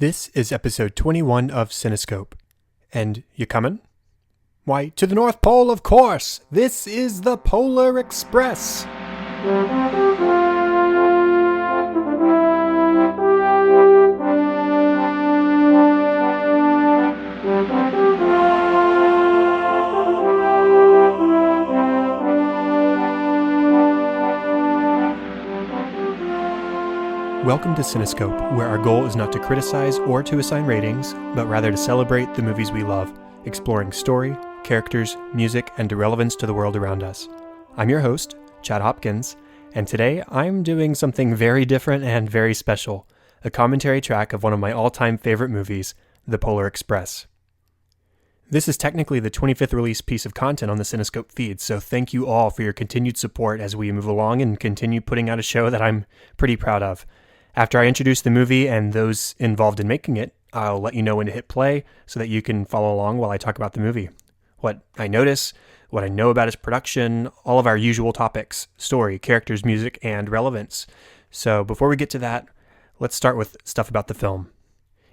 This is episode 21 of Cinescope. And you coming? Why, to the North Pole, of course! This is the Polar Express! Welcome to Cinescope, where our goal is not to criticize or to assign ratings, but rather to celebrate the movies we love, exploring story, characters, music, and their relevance to the world around us. I'm your host, Chad Hopkins, and today I'm doing something very different and very special, a commentary track of one of my all-time favorite movies, The Polar Express. This is technically the 25th release piece of content on the Cinescope feed, so thank you all for your continued support as we move along and continue putting out a show that I'm pretty proud of. After I introduce the movie and those involved in making it, I'll let you know when to hit play so that you can follow along while I talk about the movie. What I notice, what I know about its production, all of our usual topics, story, characters, music, and relevance. So before we get to that, let's start with stuff about the film.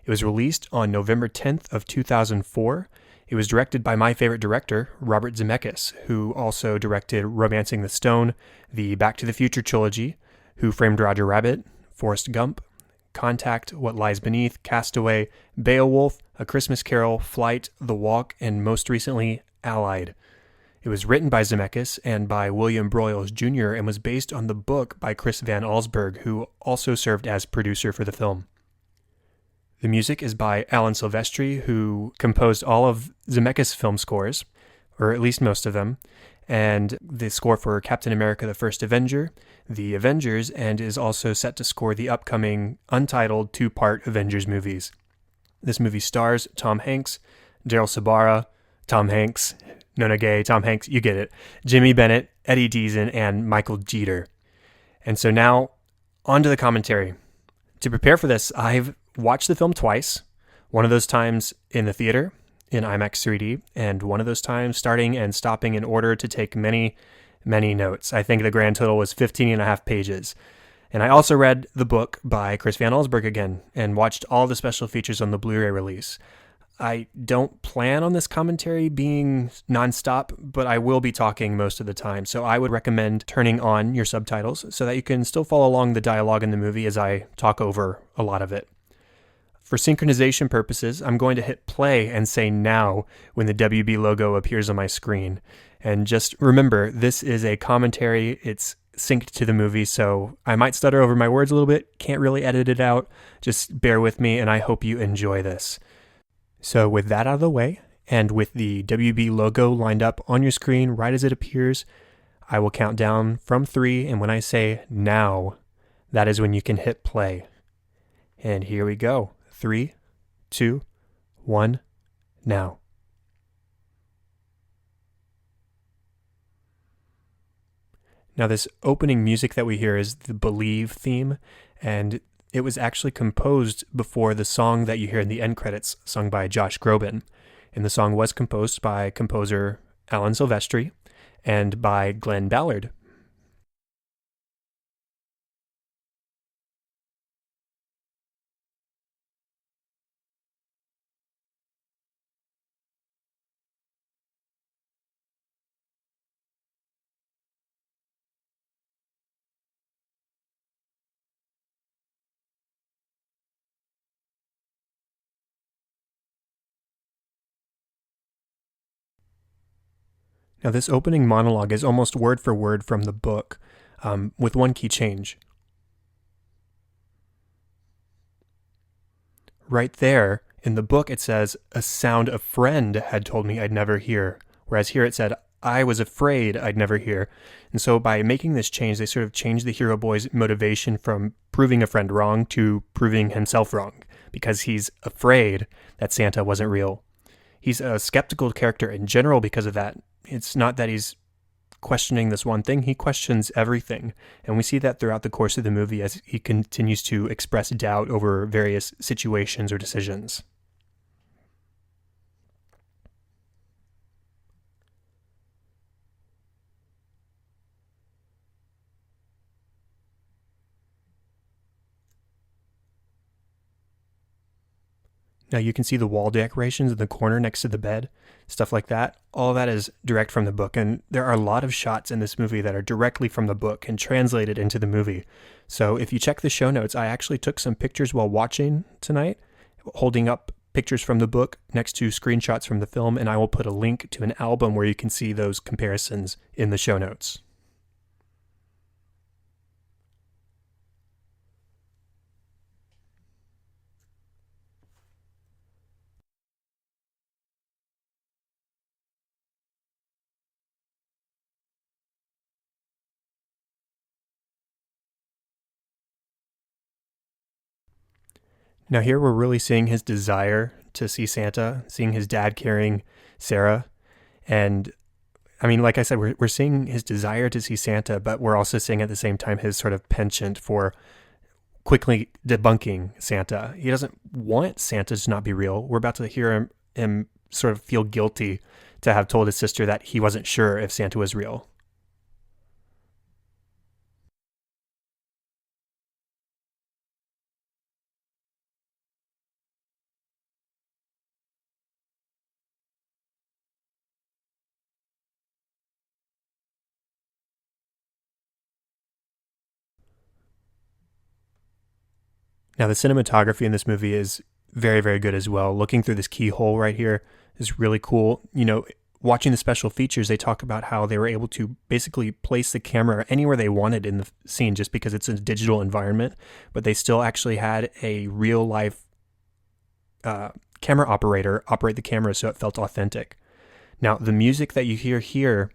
It was released on November 10th of 2004. It was directed by my favorite director, Robert Zemeckis, who also directed Romancing the Stone, the Back to the Future trilogy, Who Framed Roger Rabbit, Forrest Gump, Contact, What Lies Beneath, Castaway, Beowulf, A Christmas Carol, Flight, The Walk, and most recently, Allied. It was written by Zemeckis and by William Broyles Jr. and was based on the book by Chris Van Allsburg, who also served as producer for the film. The music is by Alan Silvestri, who composed all of Zemeckis' film scores, or at least most of them, and the score for Captain America: The First Avenger, The Avengers, and is also set to score the upcoming untitled two-part Avengers movies. This movie stars Tom Hanks, Daryl Sabara, Tom Hanks, Nona Gay, Tom Hanks, you get it, Jimmy Bennett, Eddie Deason, and Michael Jeter. And so now, on to the commentary. To prepare for this, I've watched the film twice, one of those times in the theater, in IMAX 3D, and one of those times starting and stopping in order to take many notes. I think the grand total was 15 and a half pages. And I also read the book by Chris Van Allsburg again, and watched all the special features on the Blu-ray release. I don't plan on this commentary being nonstop, but I will be talking most of the time, so I would recommend turning on your subtitles so that you can still follow along the dialogue in the movie as I talk over a lot of it. For synchronization purposes, I'm going to hit play and say now when the WB logo appears on my screen. And just remember, this is a commentary. It's synced to the movie, so I might stutter over my words a little bit. Can't really edit it out. Just bear with me, and I hope you enjoy this. So with that out of the way, and with the WB logo lined up on your screen right as it appears, I will count down from 3, and when I say now, that is when you can hit play. And here we go. 3, 2, 1, now. Now this opening music that we hear is the Believe theme, and it was actually composed before the song that you hear in the end credits, sung by Josh Groban. And the song was composed by composer Alan Silvestri and by Glenn Ballard. Now, this opening monologue is almost word for word from the book, with one key change. Right there, in the book, it says, "A sound a friend had told me I'd never hear," whereas here it said, "I was afraid I'd never hear." And so by making this change, they sort of changed the hero boy's motivation from proving a friend wrong to proving himself wrong, because he's afraid that Santa wasn't real. He's a skeptical character in general because of that. It's not that he's questioning this one thing, he questions everything. And we see that throughout the course of the movie as he continues to express doubt over various situations or decisions. Now you can see the wall decorations in the corner next to the bed, stuff like that. All that is direct from the book, and there are a lot of shots in this movie that are directly from the book and translated into the movie. So if you check the show notes, I actually took some pictures while watching tonight, holding up pictures from the book next to screenshots from the film, and I will put a link to an album where you can see those comparisons in the show notes. Now here we're really seeing his desire to see Santa, seeing his dad carrying Sarah. And I mean, like I said, we're seeing his desire to see Santa, but we're also seeing at the same time his sort of penchant for quickly debunking Santa. He doesn't want Santa to not be real. We're about to hear him sort of feel guilty to have told his sister that he wasn't sure if Santa was real. Now, the cinematography in this movie is very, very good as well. Looking through this keyhole right here is really cool. You know, watching the special features, they talk about how they were able to basically place the camera anywhere they wanted in the scene just because it's a digital environment, but they still actually had a real life camera operator operate the camera so it felt authentic. Now, the music that you hear here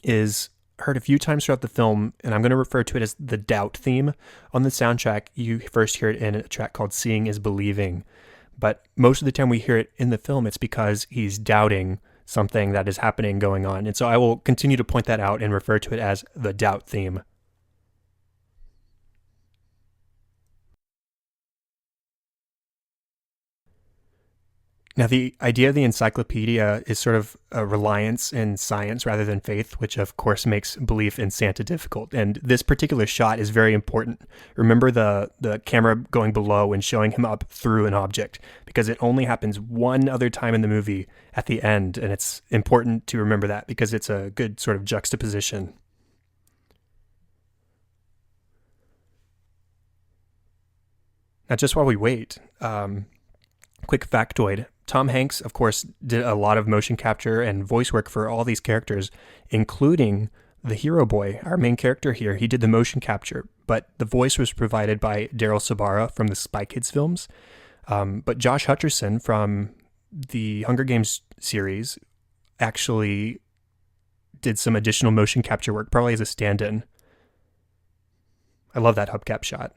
is heard a few times throughout the film, and I'm going to refer to it as the doubt theme. On the soundtrack, you first hear it in a track called Seeing is Believing. But most of the time we hear it in the film, it's because he's doubting something that is happening, going on. And so I will continue to point that out and refer to it as the doubt theme. Now, the idea of the encyclopedia is sort of a reliance in science rather than faith, which of course makes belief in Santa difficult. And this particular shot is very important. Remember the camera going below and showing him up through an object, because it only happens one other time in the movie at the end. And it's important to remember that because it's a good sort of juxtaposition. Now, just while we wait, quick factoid. Tom Hanks, of course, did a lot of motion capture and voice work for all these characters, including the hero boy, our main character here. He did the motion capture, but the voice was provided by Daryl Sabara from the Spy Kids films. But Josh Hutcherson from the Hunger Games series actually did some additional motion capture work, probably as a stand-in. I love that hubcap shot.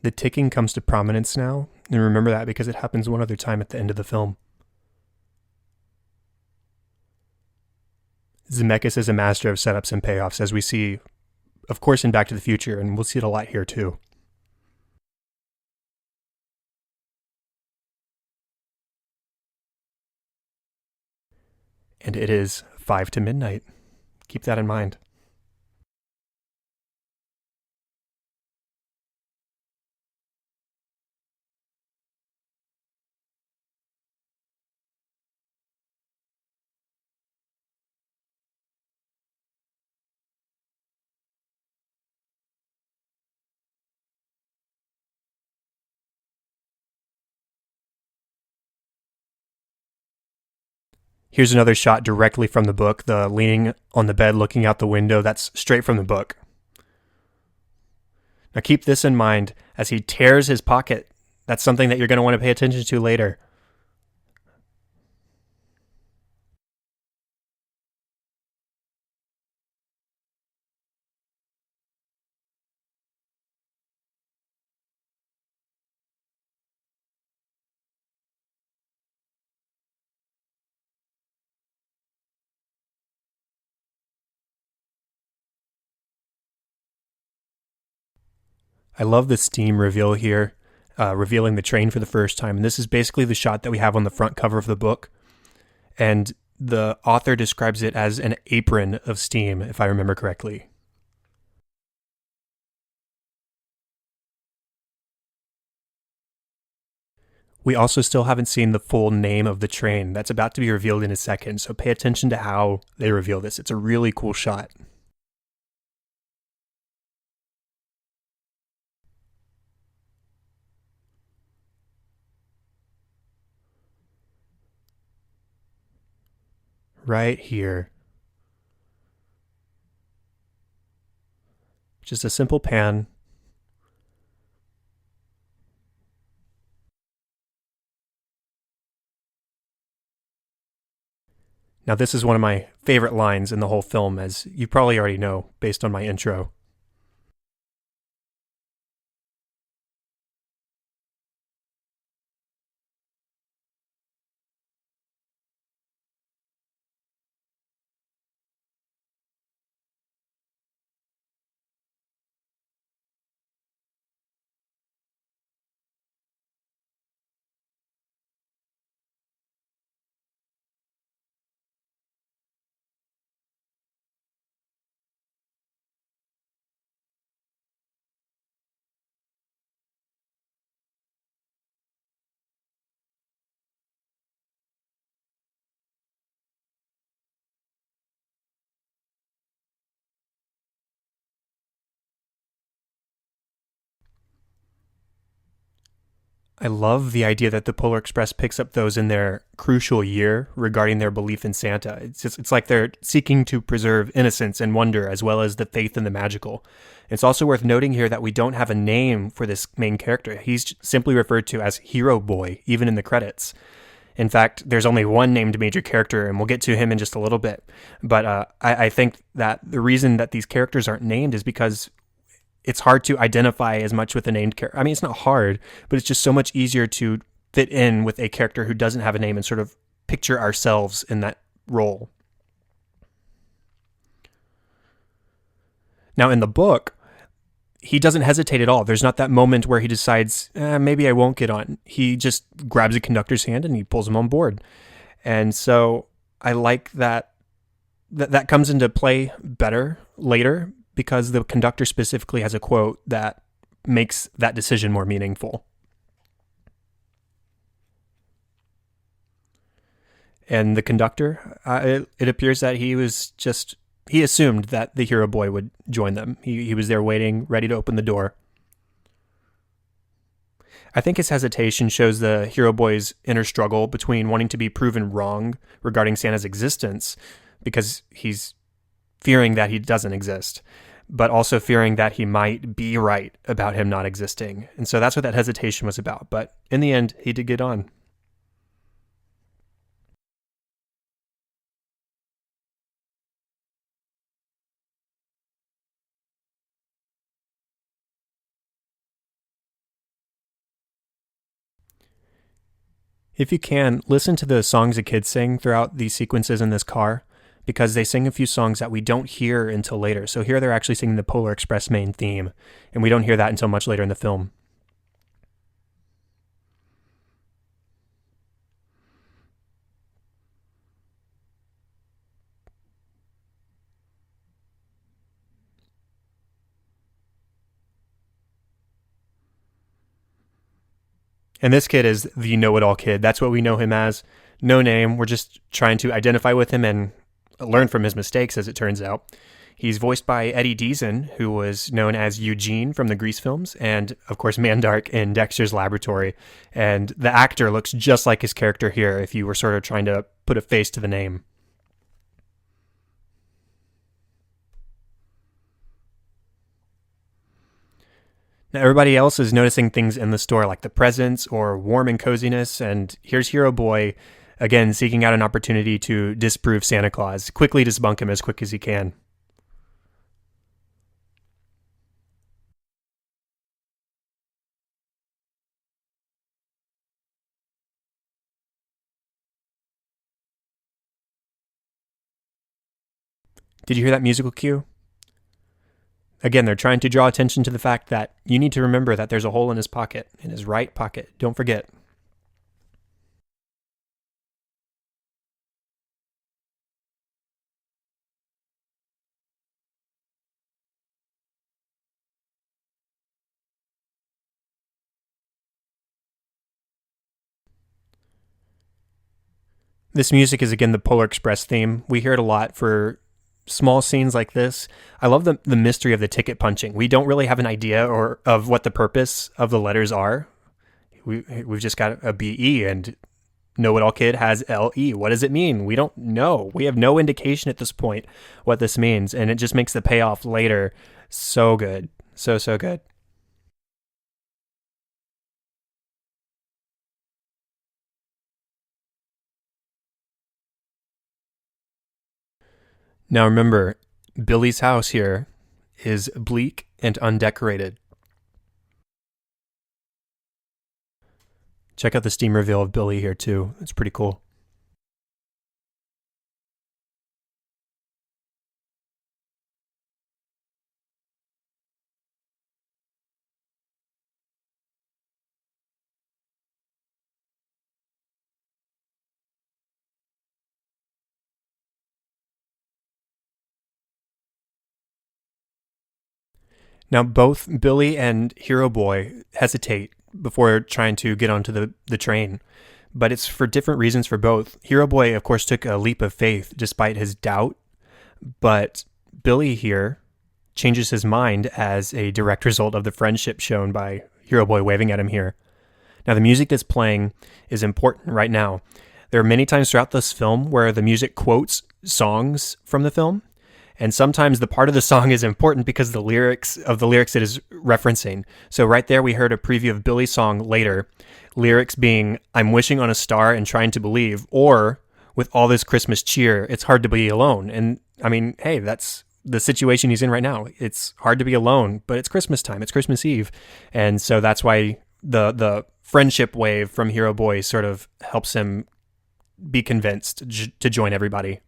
The ticking comes to prominence now, and remember that because it happens one other time at the end of the film. Zemeckis is a master of setups and payoffs, as we see, of course, in Back to the Future, and we'll see it a lot here too. And it is 5 to midnight. Keep that in mind. Here's another shot directly from the book, the leaning on the bed looking out the window. That's straight from the book. Now keep this in mind as he tears his pocket. That's something that you're going to want to pay attention to later. I love the steam reveal here, revealing the train for the first time. And this is basically the shot that we have on the front cover of the book. And the author describes it as an apron of steam, if I remember correctly. We also still haven't seen the full name of the train. That's about to be revealed in a second, so pay attention to how they reveal this. It's a really cool shot. Right here. Just a simple pan. Now, this is one of my favorite lines in the whole film, as you probably already know based on my intro. I love the idea that the Polar Express picks up those in their crucial year regarding their belief in Santa. It's like they're seeking to preserve innocence and wonder as well as the faith in the magical. It's also worth noting here that we don't have a name for this main character. He's simply referred to as Hero Boy, even in the credits. In fact, there's only one named major character, and we'll get to him in just a little bit. But I think that the reason that these characters aren't named is because it's hard to identify as much with a named character. I mean, it's not hard, but it's just so much easier to fit in with a character who doesn't have a name and sort of picture ourselves in that role. Now, in the book, he doesn't hesitate at all. There's not that moment where he decides, maybe I won't get on. He just grabs a conductor's hand and he pulls him on board. And so I like that comes into play better later because the conductor specifically has a quote that makes that decision more meaningful. And the conductor, it appears that he assumed that the hero boy would join them. He was there waiting, ready to open the door. I think his hesitation shows the hero boy's inner struggle between wanting to be proven wrong regarding Santa's existence because he's fearing that he doesn't exist, but also fearing that he might be right about him not existing. And so that's what that hesitation was about. But in the end, he did get on. If you can, listen to the songs the kids sing throughout these sequences in this car, because they sing a few songs that we don't hear until later. So here they're actually singing the Polar Express main theme, and we don't hear that until much later in the film. And this kid is the know-it-all kid. That's what we know him as. No name. We're just trying to identify with him and learn from his mistakes, as it turns out. He's voiced by Eddie Deason, who was known as Eugene from the Grease films, and of course Mandark in Dexter's Laboratory. And the actor looks just like his character here if you were sort of trying to put a face to the name. Now, everybody else is noticing things in the store like the presents or warm and coziness, and here's Hero Boy, again, seeking out an opportunity to disprove Santa Claus, quickly debunk him as quick as he can. Did you hear that musical cue? Again, they're trying to draw attention to the fact that you need to remember that there's a hole in his pocket, in his right pocket. Don't forget. This music is again the Polar Express theme. We hear it a lot for small scenes like this. I love the mystery of the ticket punching. We don't really have an idea or of what the purpose of the letters are. We've just got a BE and Know It All Kid has LE. What does it mean? We don't know. We have no indication at this point what this means, and it just makes the payoff later so good. So good. Now remember, Billy's house here is bleak and undecorated. Check out the steam reveal of Billy here too. It's pretty cool. Now both Billy and Hero Boy hesitate before trying to get onto the train, but it's for different reasons for both. Hero Boy, of course, took a leap of faith despite his doubt, but Billy here changes his mind as a direct result of the friendship shown by Hero Boy waving at him here. Now, the music that's playing is important right now. There are many times throughout this film where the music quotes songs from the film, and sometimes the part of the song is important because the lyrics it is referencing. So right there, we heard a preview of Billy's song later, lyrics being, "I'm wishing on a star and trying to believe," or "With all this Christmas cheer, it's hard to be alone." And I mean, hey, that's the situation he's in right now. It's hard to be alone, but it's Christmas time. It's Christmas Eve. And so that's why the friendship wave from Hero Boy sort of helps him be convinced to join everybody.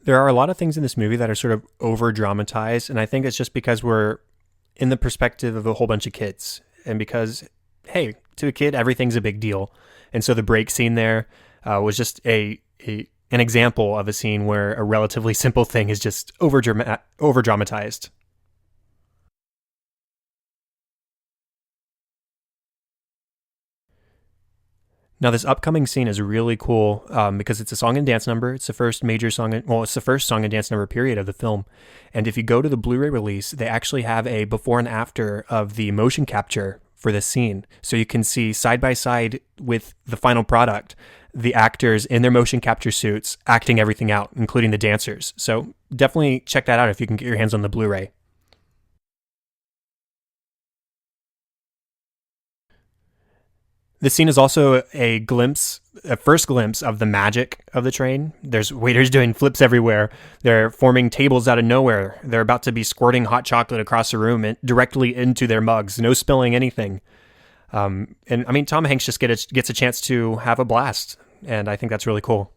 There are a lot of things in this movie that are sort of over dramatized, and I think it's just because we're in the perspective of a whole bunch of kids, and because, hey, to a kid, everything's a big deal. And so the break scene there was just an example of a scene where a relatively simple thing is just over dramatized. Now, this upcoming scene is really cool because it's a song and dance number. It's the first major song, it's the first song and dance number period of the film. And if you go to the Blu ray release, they actually have a before and after of the motion capture for this scene. So you can see side by side with the final product, the actors in their motion capture suits acting everything out, including the dancers. So definitely check that out if you can get your hands on the Blu ray. This scene is also a first glimpse of the magic of the train. There's waiters doing flips everywhere. They're forming tables out of nowhere. They're about to be squirting hot chocolate across the room and directly into their mugs. No spilling anything. And I mean, Tom Hanks just gets a chance to have a blast, and I think that's really cool.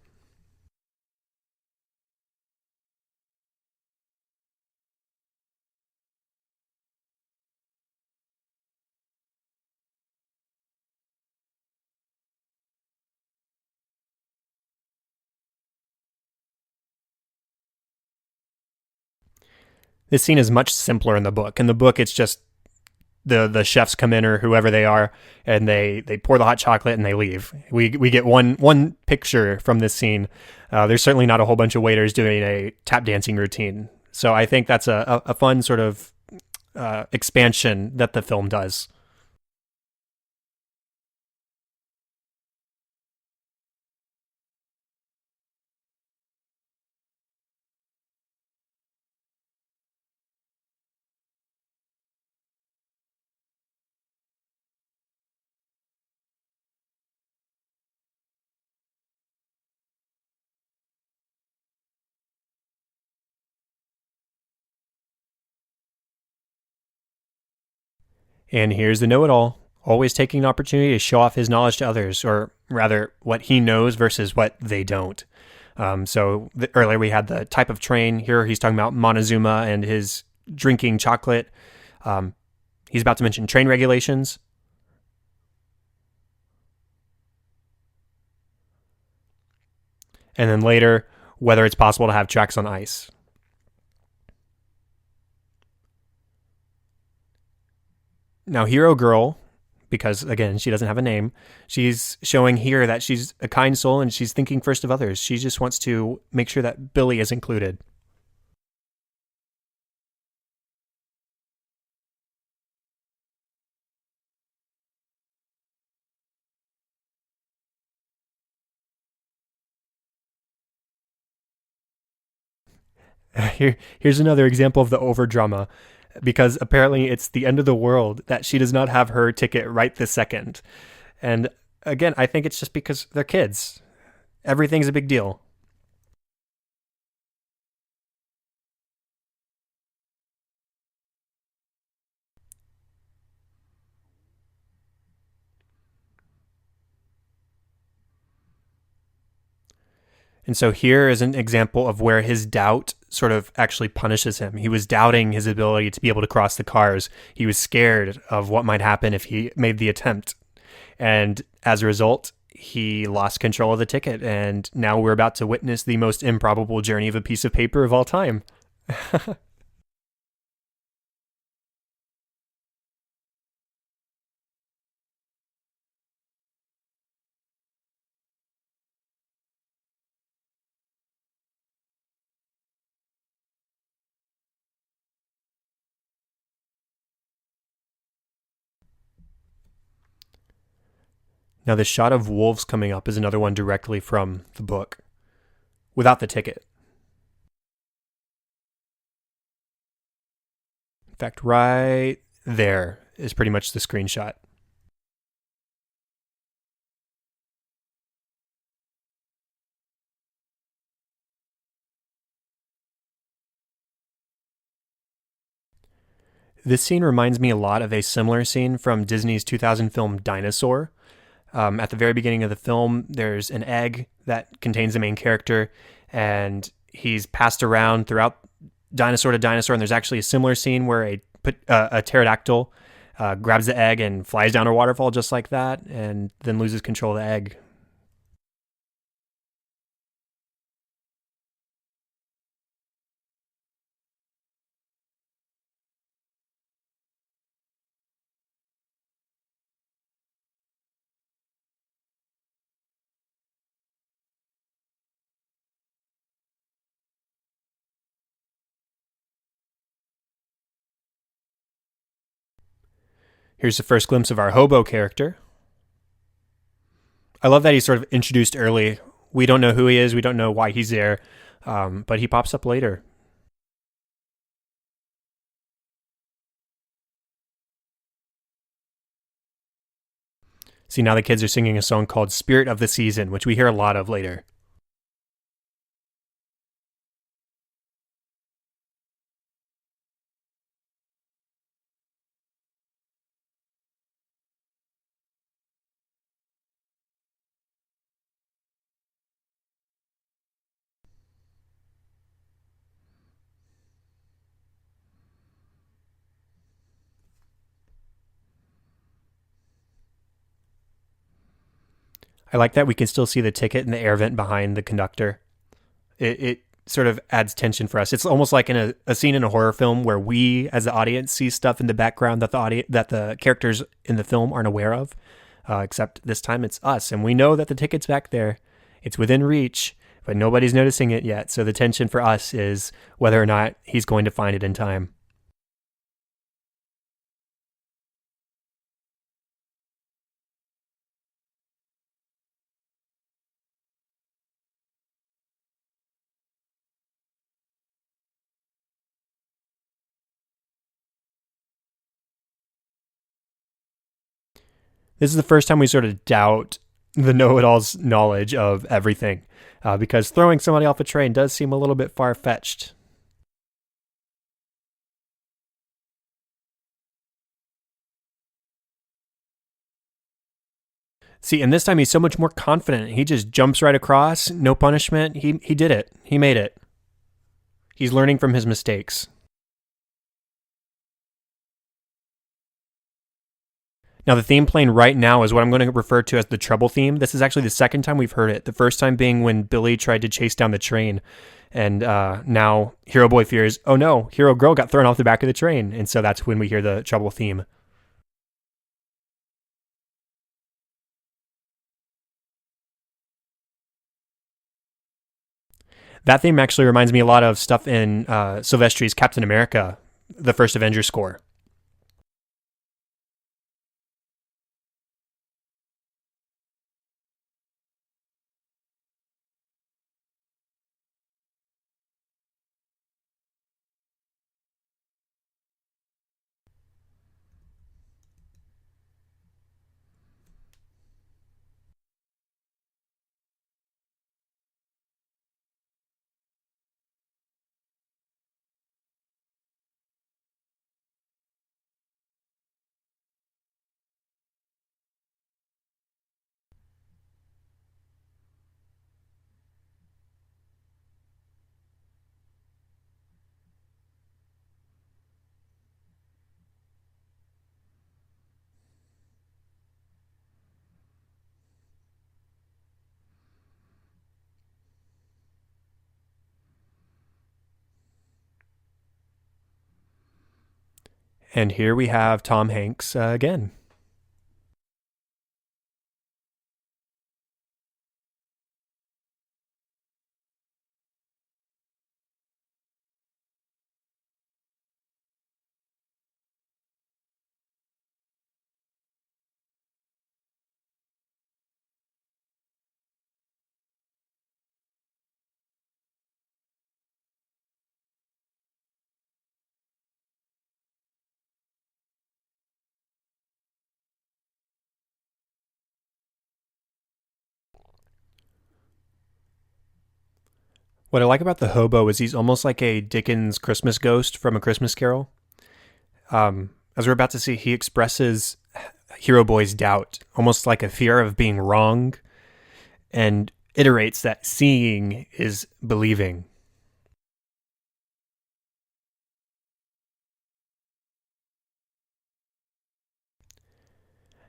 This scene is much simpler in the book. In the book, it's just the chefs come in or whoever they are, and they pour the hot chocolate and they leave. We get one picture from this scene. There's certainly not a whole bunch of waiters doing a tap dancing routine. So I think that's a fun sort of expansion that the film does. And here's the know-it-all, always taking an opportunity to show off his knowledge to others, or rather, what he knows versus what they don't. Earlier we had the type of train. Here he's talking about Montezuma and his drinking chocolate. He's about to mention train regulations. And then later, whether it's possible to have tracks on ice. Now, Hero Girl, because again, she doesn't have a name, she's showing here that she's a kind soul and she's thinking first of others. She just wants to make sure that Billy is included. Here's another example of the over drama, because apparently it's the end of the world that she does not have her ticket right this second. And again, I think it's just because they're kids. Everything's a big deal. And so here is an example of where his doubt sort of actually punishes him. He was doubting his ability to be able to cross the cars. He was scared of what might happen if he made the attempt. And as a result, he lost control of the ticket. And now we're about to witness the most improbable journey of a piece of paper of all time. Now, this shot of wolves coming up is another one directly from the book, without the ticket. In fact, right there is pretty much the screenshot. This scene reminds me a lot of a similar scene from Disney's 2000 film Dinosaur. At the very beginning of the film, there's an egg that contains the main character, and he's passed around throughout dinosaur to dinosaur. And there's actually a similar scene where a pterodactyl grabs the egg and flies down a waterfall just like that, and then loses control of the egg. Here's the first glimpse of our hobo character. I love that he's sort of introduced early. We don't know who he is. We don't know why he's there, but he pops up later. See, now the kids are singing a song called Spirit of the Season, which we hear a lot of later. I like that we can still see the ticket in the air vent behind the conductor. It sort of adds tension for us. It's almost like in a scene in a horror film where we, as the audience, see stuff in the background that the characters in the film aren't aware of. Except this time it's us, and we know that the ticket's back there. It's within reach, but nobody's noticing it yet. So the tension for us is whether or not he's going to find it in time. This is the first time we sort of doubt the know-it-all's knowledge of everything, because throwing somebody off a train does seem a little bit far-fetched. See, and this time he's so much more confident. He just jumps right across, no punishment. He did it. He made it. He's learning from his mistakes. Now, the theme playing right now is what I'm going to refer to as the Trouble theme. This is actually the second time we've heard it. The first time being when Billy tried to chase down the train. And now Hero Boy fears, oh no, Hero Girl got thrown off the back of the train. And so that's when we hear the Trouble theme. That theme actually reminds me a lot of stuff in Silvestri's Captain America, the first Avengers score. And here we have Tom Hanks again. What I like about the hobo is he's almost like a Dickens Christmas ghost from A Christmas Carol. As we're about to see, he expresses Hero Boy's doubt, almost like a fear of being wrong, and iterates that seeing is believing.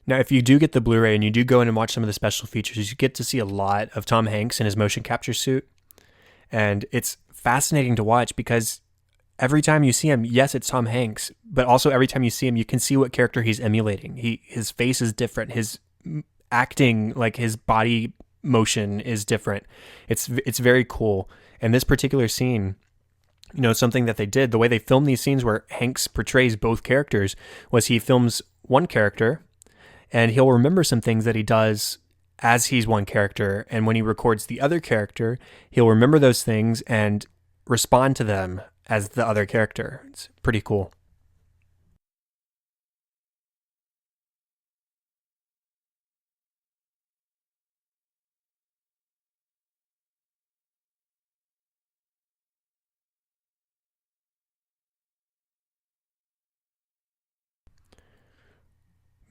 Now, if you do get the Blu-ray and you do go in and watch some of the special features, you get to see a lot of Tom Hanks in his motion capture suit. And it's fascinating to watch because every time you see him, yes, it's Tom Hanks, but also every time you see him, you can see what character he's emulating. His face is different. His acting, like his body motion, is different. It's very cool. And this particular scene, something that they did, the way they filmed these scenes where Hanks portrays both characters, was he films one character and he'll remember some things that he does as he's one character. And when he records the other character, he'll remember those things and respond to them as the other character. It's pretty cool.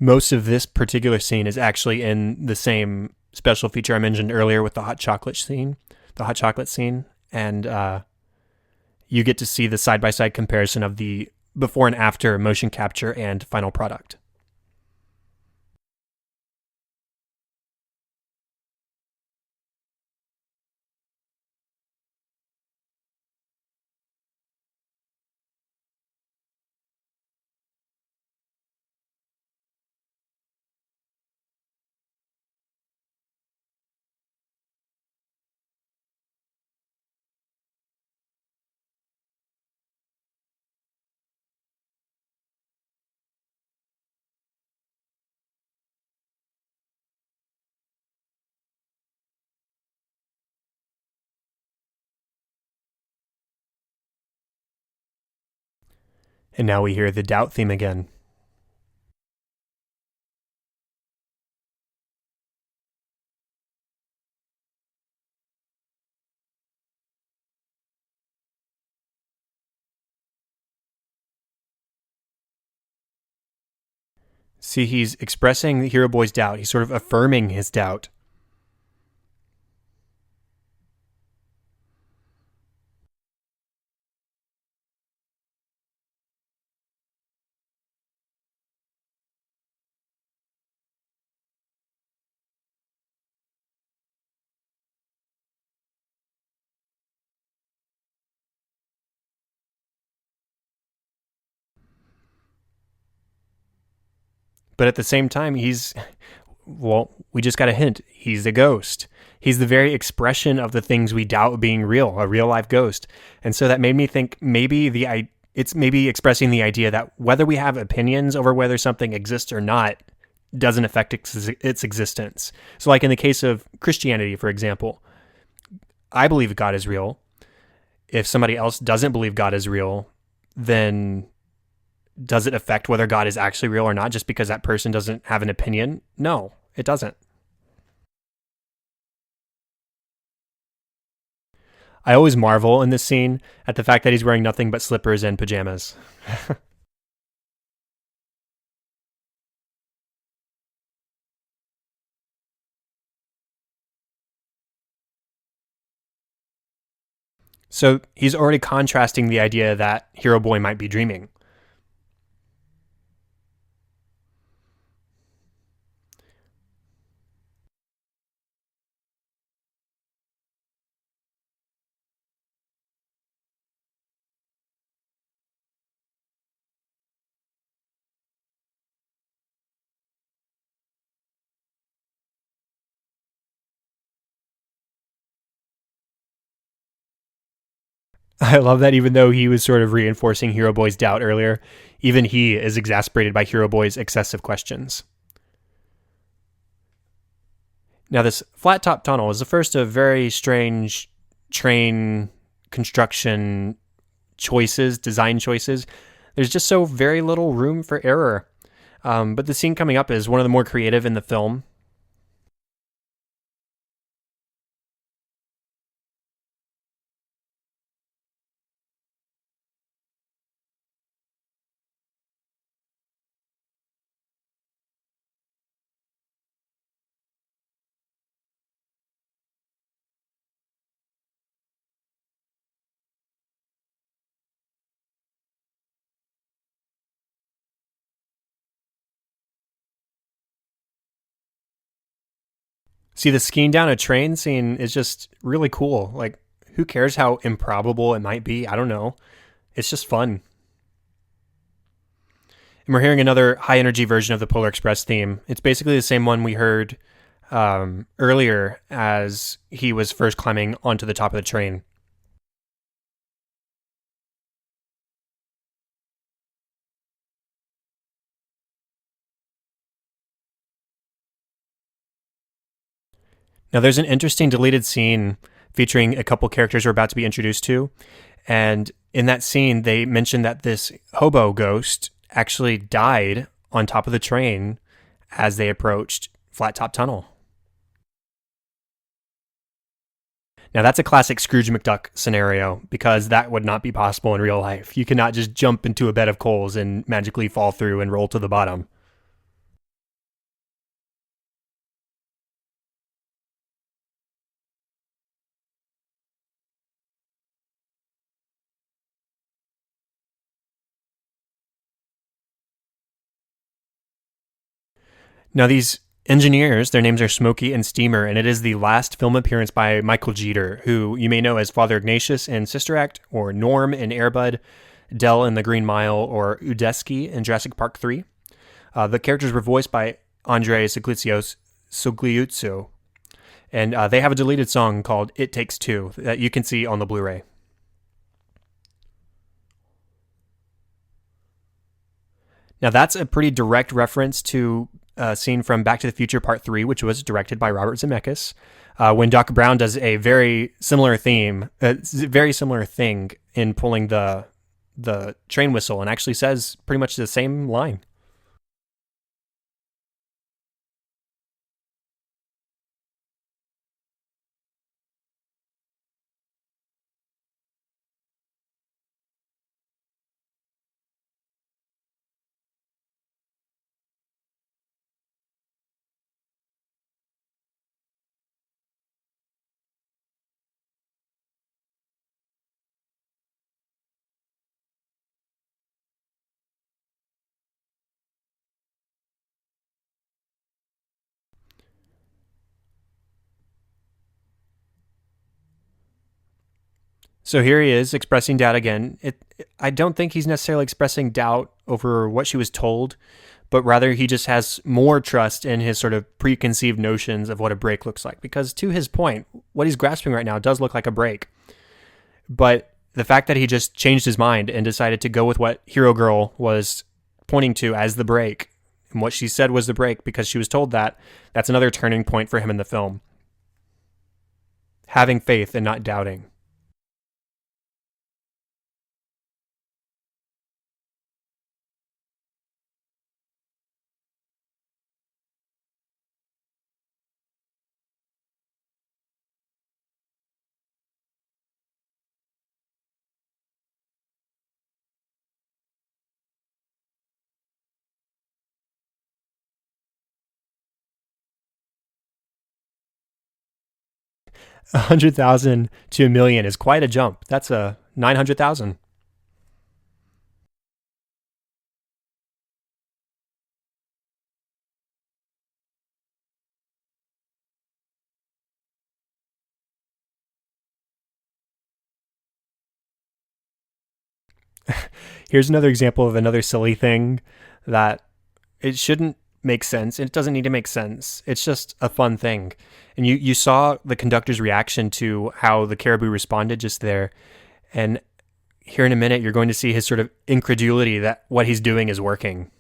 Most of this particular scene is actually in the same special feature I mentioned earlier with the hot chocolate scene. And you get to see the side-by-side comparison of the before and after motion capture and final product. And now we hear the doubt theme again. See, he's expressing the Hero Boy's doubt. He's sort of affirming his doubt. But at the same time, we just got a hint. He's a ghost. He's the very expression of the things we doubt being real, a real life ghost. And so that made me think it's maybe expressing the idea that whether we have opinions over whether something exists or not doesn't affect its existence. So like in the case of Christianity, for example, I believe God is real. If somebody else doesn't believe God is real, then does it affect whether God is actually real or not just because that person doesn't have an opinion? No, it doesn't. I always marvel in this scene at the fact that he's wearing nothing but slippers and pajamas. So he's already contrasting the idea that Hero Boy might be dreaming. I love that even though he was sort of reinforcing Hero Boy's doubt earlier, even he is exasperated by Hero Boy's excessive questions. Now, this flat top tunnel is the first of very strange train construction design choices. There's just so very little room for error. But the scene coming up is one of the more creative in the film. See, the skiing down a train scene is just really cool. Like, who cares how improbable it might be? I don't know. It's just fun. And we're hearing another high energy version of the Polar Express theme. It's basically the same one we heard earlier as he was first climbing onto the top of the train. Now, there's an interesting deleted scene featuring a couple characters we're about to be introduced to. And in that scene, they mentioned that this hobo ghost actually died on top of the train as they approached Flat Top Tunnel. Now, that's a classic Scrooge McDuck scenario because that would not be possible in real life. You cannot just jump into a bed of coals and magically fall through and roll to the bottom. Now, these engineers, their names are Smokey and Steamer, and it is the last film appearance by Michael Jeter, who you may know as Father Ignatius in Sister Act, or Norm in Air Bud, Dell in The Green Mile, or Udesky in Jurassic Park 3. The characters were voiced by Andre Sugliuzzo, and they have a deleted song called It Takes Two that you can see on the Blu-ray. Now, that's a pretty direct reference to a scene from Back to the Future Part 3, which was directed by Robert Zemeckis, when Doc Brown does a very similar theme, very similar thing in pulling the the train whistle and actually says pretty much the same line. So here he is expressing doubt again. I don't think he's necessarily expressing doubt over what she was told, but rather he just has more trust in his sort of preconceived notions of what a break looks like. Because to his point, what he's grasping right now does look like a break. But the fact that he just changed his mind and decided to go with what Hero Girl was pointing to as the break, and what she said was the break because she was told that, that's another turning point for him in the film. Having faith and not doubting. A 100,000 to a million is quite a jump. That's a 900,000. Here's another example of another silly thing that it shouldn't make sense. It doesn't need to make sense. It's just a fun thing. And you saw the conductor's reaction to how the caribou responded just there. And here in a minute, you're going to see his sort of incredulity that what he's doing is working.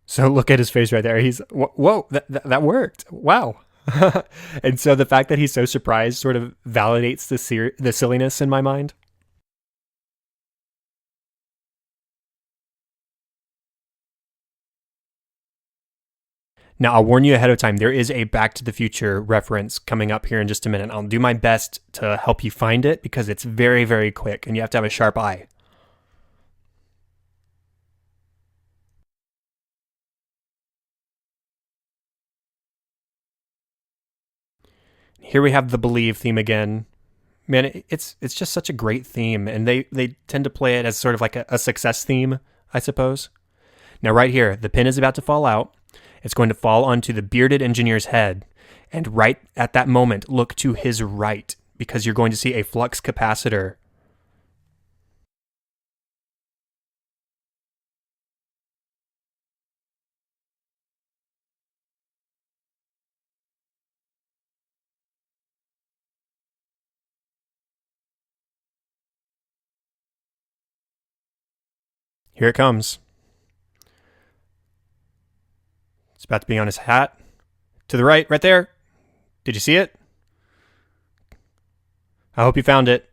So look at his face right there. He's, whoa, that worked. Wow. And so the fact that he's so surprised sort of validates the silliness in my mind. Now, I'll warn you ahead of time, there is a Back to the Future reference coming up here in just a minute. I'll do my best to help you find it because it's very, very quick and you have to have a sharp eye. Here we have the Believe theme again. Man, it's just such a great theme, and they tend to play it as sort of like a success theme, I suppose. Now, right here, the pin is about to fall out. It's going to fall onto the bearded engineer's head, and right at that moment, look to his right, because you're going to see a flux capacitor. Here it comes. It's about to be on his hat. To the right there. Did you see it? I hope you found it.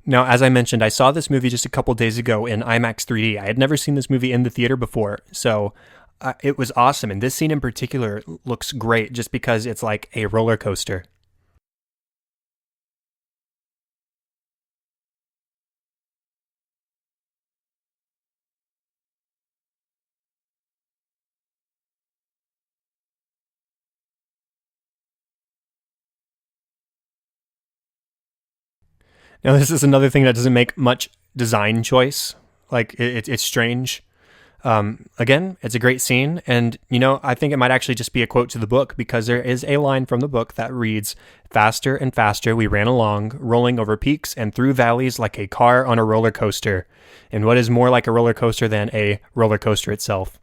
Now, as I mentioned, I saw this movie just a couple days ago in IMAX 3D. I had never seen this movie in the theater before, so it was awesome. And this scene in particular looks great just because it's like a roller coaster. Now, this is another thing that doesn't make much design choice. Like, it's strange. Again, it's a great scene. And, I think it might actually just be a quote to the book because there is a line from the book that reads, "Faster and faster we ran along, rolling over peaks and through valleys like a car on a roller coaster." And what is more like a roller coaster than a roller coaster itself?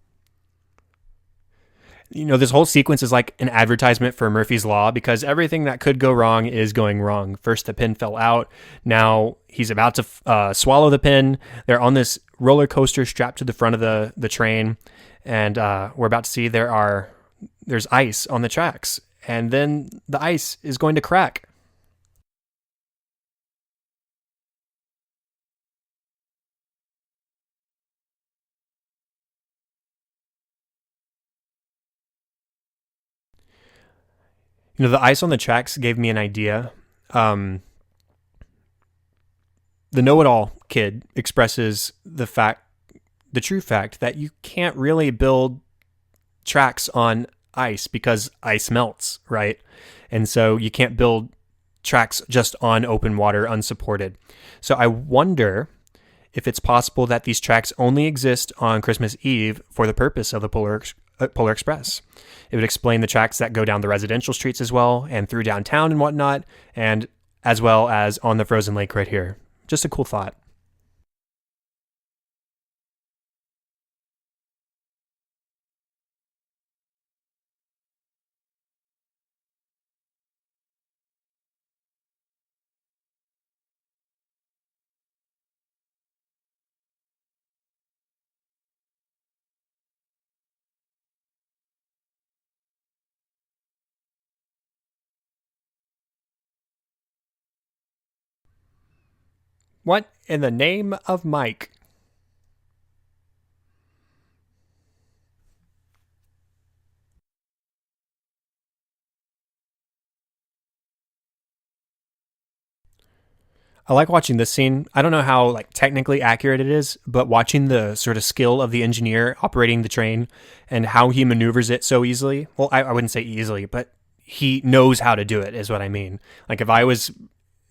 This whole sequence is like an advertisement for Murphy's Law because everything that could go wrong is going wrong. First, the pin fell out. Now he's about to swallow the pin. They're on this roller coaster strapped to the front of the train, and we're about to see there's ice on the tracks, and then the ice is going to crack. The ice on the tracks gave me an idea. Um, the know-it-all kid expresses the true fact that you can't really build tracks on ice because ice melts, right? And so you can't build tracks just on open water unsupported. So I wonder if it's possible that these tracks only exist on Christmas Eve for the purpose of the Polar Express. It would explain the tracks that go down the residential streets as well, and through downtown and whatnot, and as well as on the frozen lake right here. Just a cool thought. What in the name of Mike? I like watching this scene. I don't know how technically accurate it is, but watching the sort of skill of the engineer operating the train and how he maneuvers it so easily. Well, I wouldn't say easily, but he knows how to do it is what I mean. Like if I was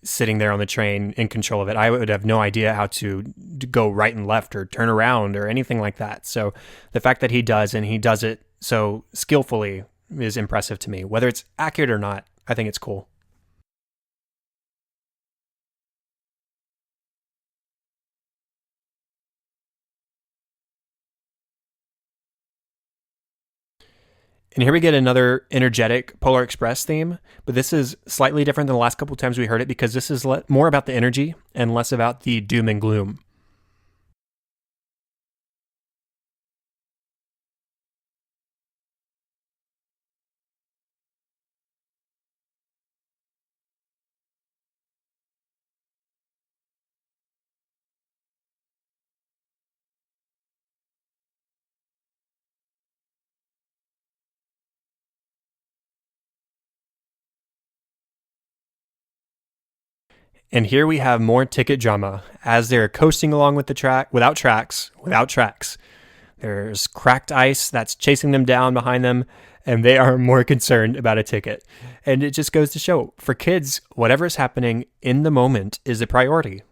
sitting there on the train in control of it, I would have no idea how to go right and left or turn around or anything like that. So the fact that he does and he does it so skillfully is impressive to me. Whether it's accurate or not, I think it's cool. And here we get another energetic Polar Express theme, but this is slightly different than the last couple of times we heard it because this is more about the energy and less about the doom and gloom. And here we have more ticket drama as they're coasting along with the track without tracks. There's cracked ice that's chasing them down behind them, and they are more concerned about a ticket. And it just goes to show for kids, whatever is happening in the moment is a priority.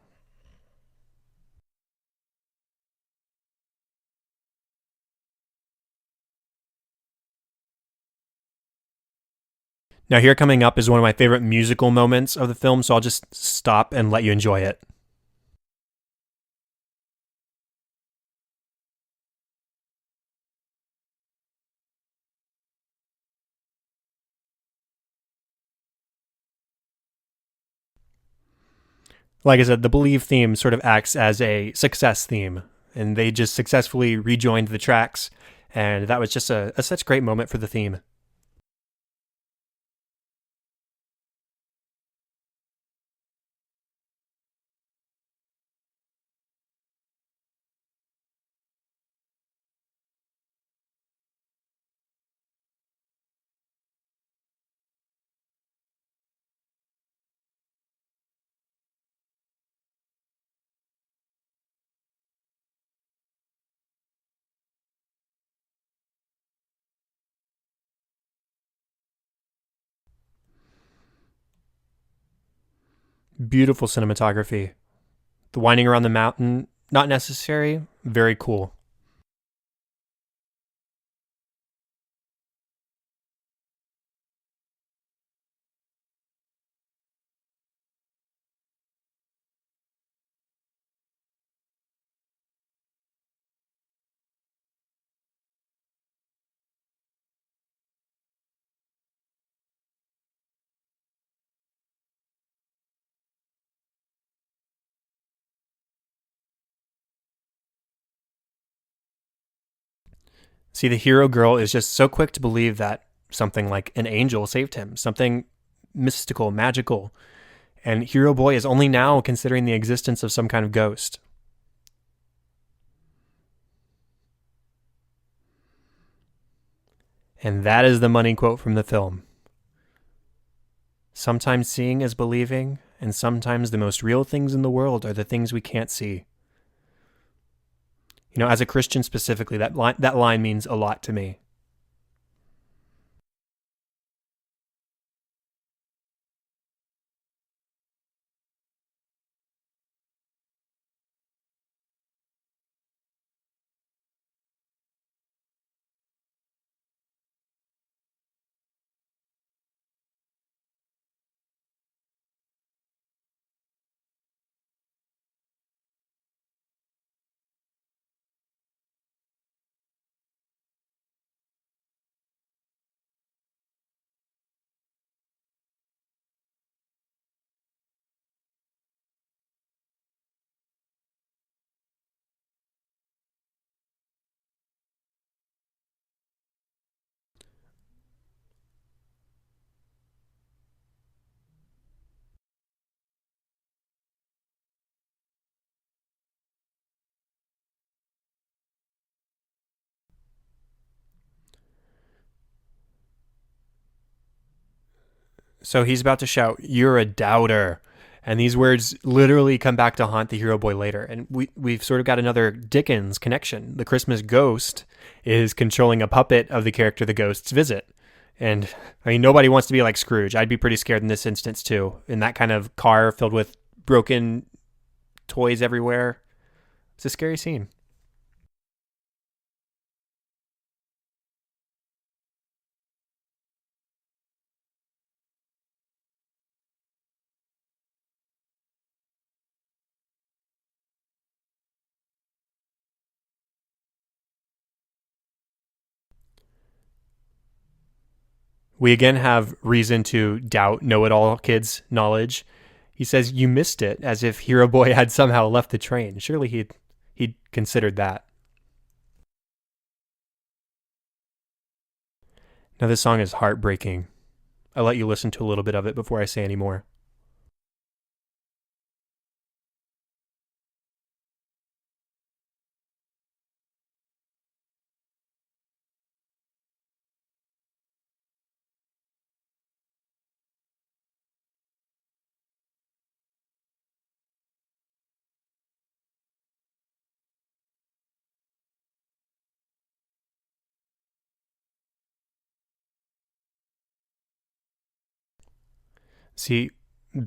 Now, here coming up is one of my favorite musical moments of the film, so I'll just stop and let you enjoy it. Like I said, the Believe theme sort of acts as a success theme, and they just successfully rejoined the tracks, and that was just a such great moment for the theme. Beautiful cinematography. The winding around the mountain, not necessary, very cool. See, the hero girl is just so quick to believe that something like an angel saved him, something mystical, magical. And hero boy is only now considering the existence of some kind of ghost. And that is the money quote from the film. Sometimes seeing is believing, and sometimes the most real things in the world are the things we can't see. You know, as a Christian specifically, that line means a lot to me. So he's about to shout, "You're a doubter." And these words literally come back to haunt the hero boy later. And we've sort of got another Dickens connection. The Christmas ghost is controlling a puppet of the character the ghosts visit. And I mean, nobody wants to be like Scrooge. I'd be pretty scared in this instance too. In that kind of car filled with broken toys everywhere. It's a scary scene. We again have reason to doubt know-it-all kid's knowledge. He says, "You missed it," as if Hero Boy had somehow left the train. Surely he'd considered that. Now this song is heartbreaking. I'll let you listen to a little bit of it before I say any more. See,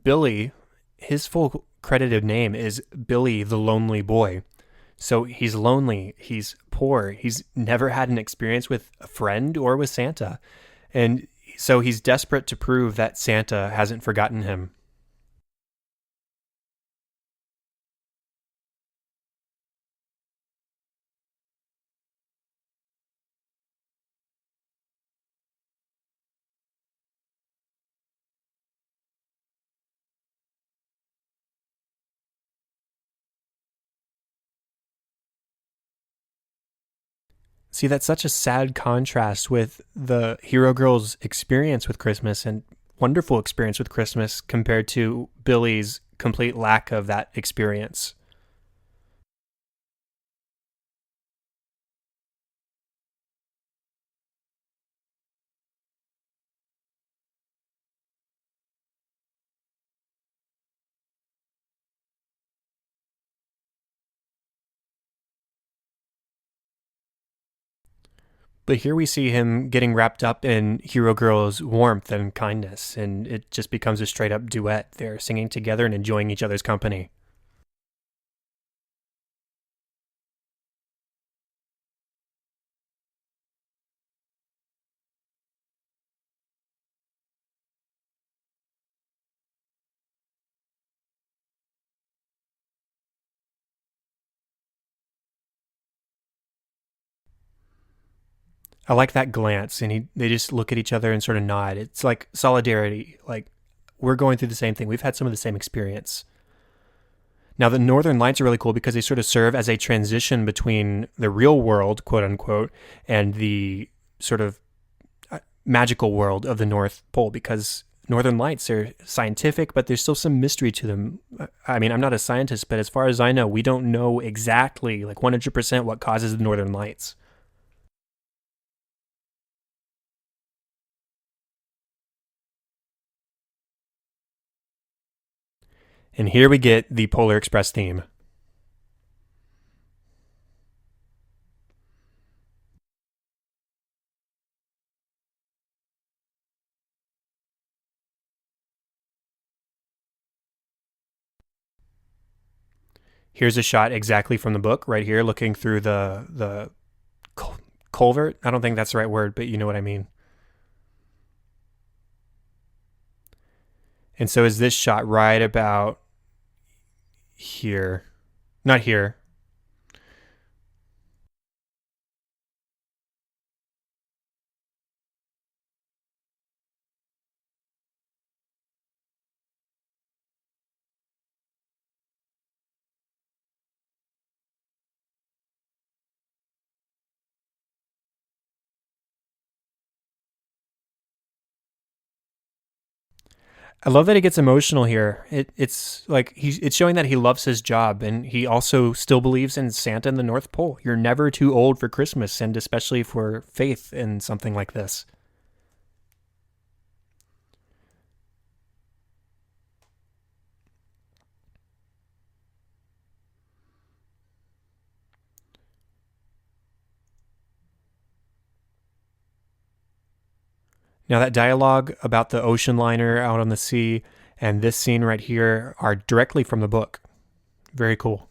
Billy, his full credited name is Billy the Lonely Boy. So he's lonely, he's poor, he's never had an experience with a friend or with Santa. And so he's desperate to prove that Santa hasn't forgotten him. See, that's such a sad contrast with the hero girl's experience with Christmas and wonderful experience with Christmas compared to Billy's complete lack of that experience. But here we see him getting wrapped up in Hero Girl's warmth and kindness, and it just becomes a straight up duet. They're singing together and enjoying each other's company. I like that glance, and they just look at each other and sort of nod. It's like solidarity. Like, we're going through the same thing. We've had some of the same experience. Now, the Northern Lights are really cool because they sort of serve as a transition between the real world, quote unquote, and the sort of magical world of the North Pole, because Northern Lights are scientific, but there's still some mystery to them. I mean, I'm not a scientist, but as far as I know, we don't know exactly, like 100%, what causes the Northern Lights. And here we get the Polar Express theme. Here's a shot exactly from the book right here, looking through the culvert. I don't think that's the right word, but you know what I mean. And so is this shot right about here? Not here. I love that he gets emotional here. It's like it's showing that he loves his job, and he also still believes in Santa and the North Pole. You're never too old for Christmas, and especially for faith in something like this. Now, that dialogue about the ocean liner out on the sea and this scene right here are directly from the book. Very cool.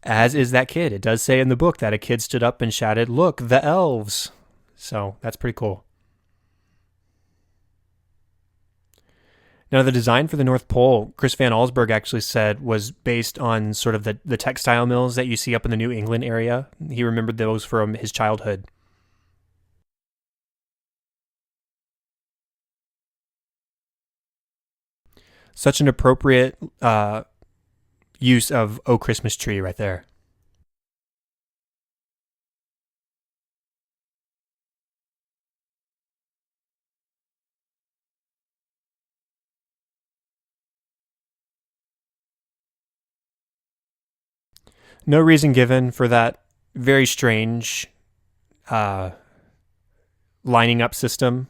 As is that kid. It does say in the book that a kid stood up and shouted, "Look, the elves!" So that's pretty cool. Now, the design for the North Pole, Chris Van Allsburg actually said, was based on sort of the textile mills that you see up in the New England area. He remembered those from his childhood. Such an appropriate use of "Oh Christmas Tree" right there. No reason given for that very strange uh, lining up system.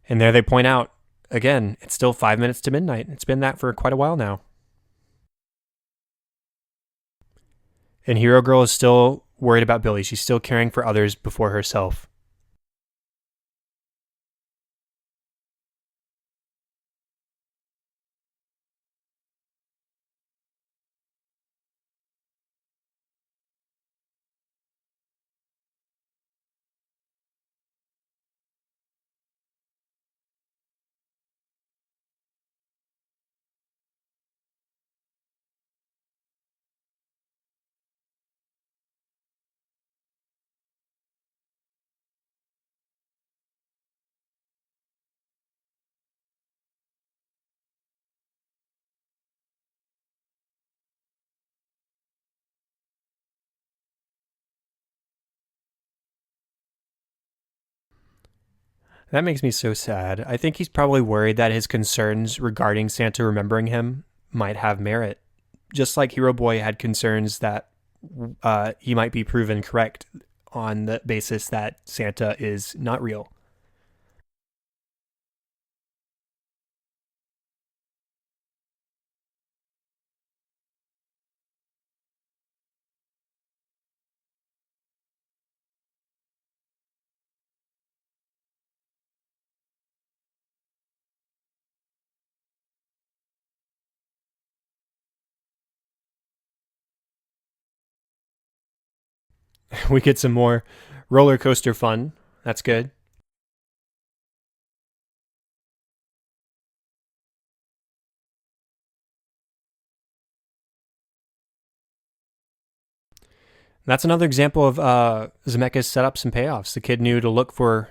And there they point out, again, it's still 5 minutes to midnight. It's been that for quite a while now. And Hero Girl is still worried about Billy. She's still caring for others before herself. That makes me so sad. I think he's probably worried that his concerns regarding Santa remembering him might have merit. Just like Hero Boy had concerns that he might be proven correct on the basis that Santa is not real. We get some more roller coaster fun. That's good. That's another example of Zemeckis setups and payoffs. The kid knew to look for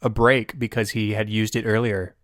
a break because he had used it earlier.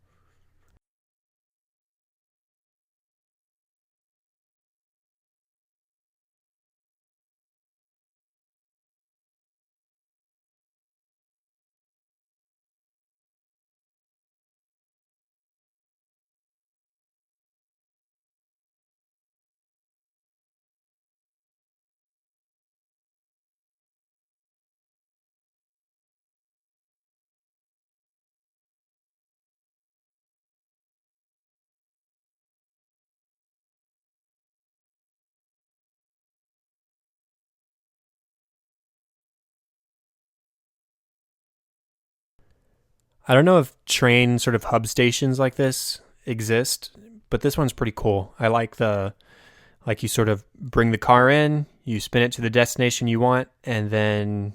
I don't know if train sort of hub stations like this exist, but this one's pretty cool. I like like you sort of bring the car in, you spin it to the destination you want, and then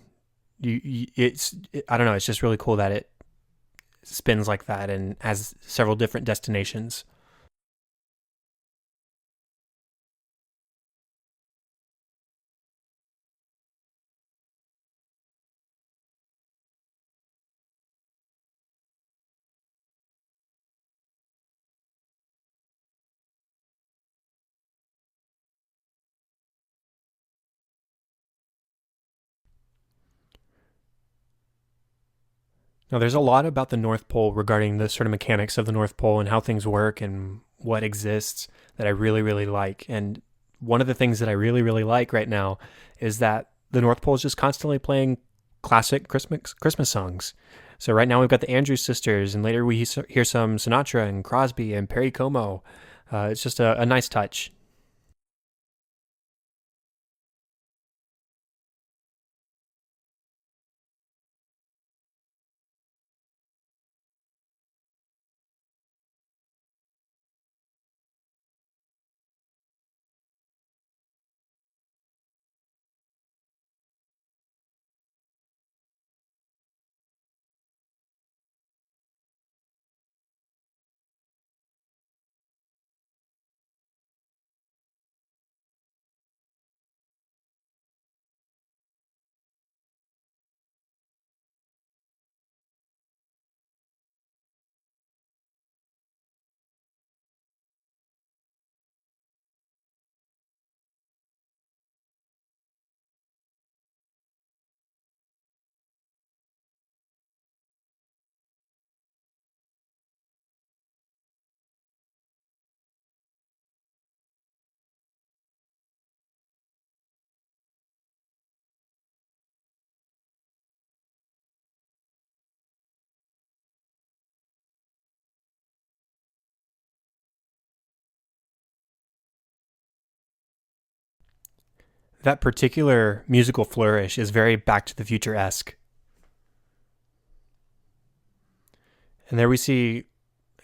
I don't know, it's just really cool that it spins like that and has several different destinations. Now, there's a lot about the North Pole regarding the sort of mechanics of the North Pole and how things work and what exists that I really, really like. And one of the things that I really, really like right now is that the North Pole is just constantly playing classic Christmas songs. So right now we've got the Andrews Sisters, and later we hear some Sinatra and Crosby and Perry Como. It's just a nice touch. That particular musical flourish is very Back to the Future esque. And there we see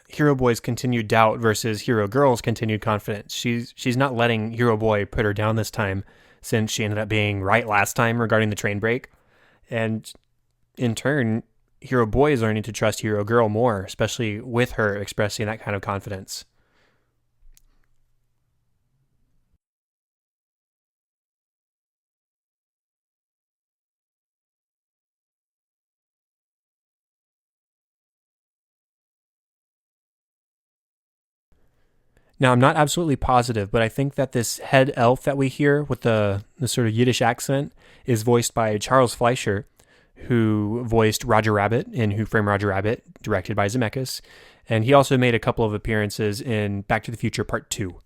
Hero Boy's continued doubt versus Hero Girl's continued confidence. She's not letting Hero Boy put her down this time, since she ended up being right last time regarding the train break. And in turn, Hero Boy is learning to trust Hero Girl more, especially with her expressing that kind of confidence. Now, I'm not absolutely positive, but I think that this head elf that we hear with the sort of Yiddish accent is voiced by Charles Fleischer, who voiced Roger Rabbit in Who Framed Roger Rabbit, directed by Zemeckis. And he also made a couple of appearances in Back to the Future Part 2.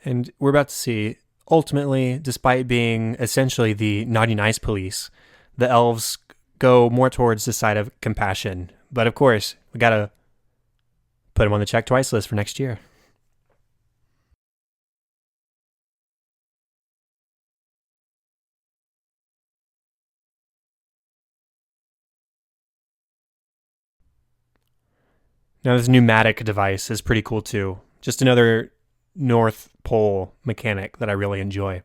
And we're about to see, ultimately, despite being essentially the naughty nice police, the elves go more towards the side of compassion But of course, we gotta put them on the check twice list for next year. Now, this pneumatic device is pretty cool too. Just another North Pole mechanic that I really enjoy.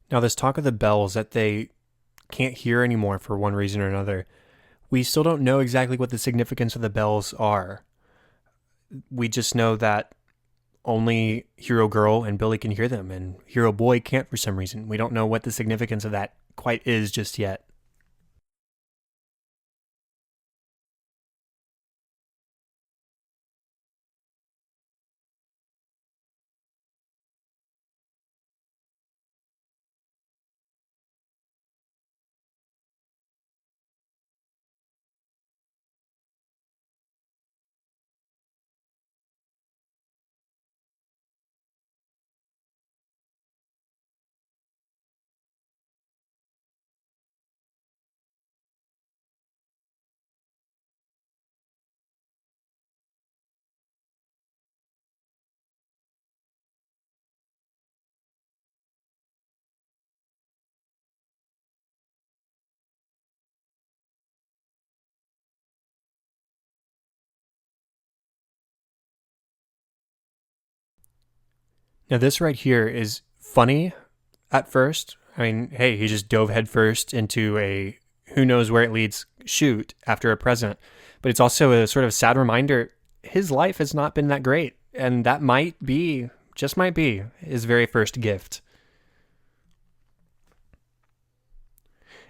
Now, this talk of the bells that they can't hear anymore for one reason or another, we still don't know exactly what the significance of the bells are. We just know that only Hero Girl and Billy can hear them, and Hero Boy can't for some reason. We don't know what the significance of that quite is just yet. Now, this right here is funny at first. I mean, hey, he just dove headfirst into a who knows where it leads shoot after a present. But it's also a sort of sad reminder his life has not been that great. And that might be, just might be, his very first gift.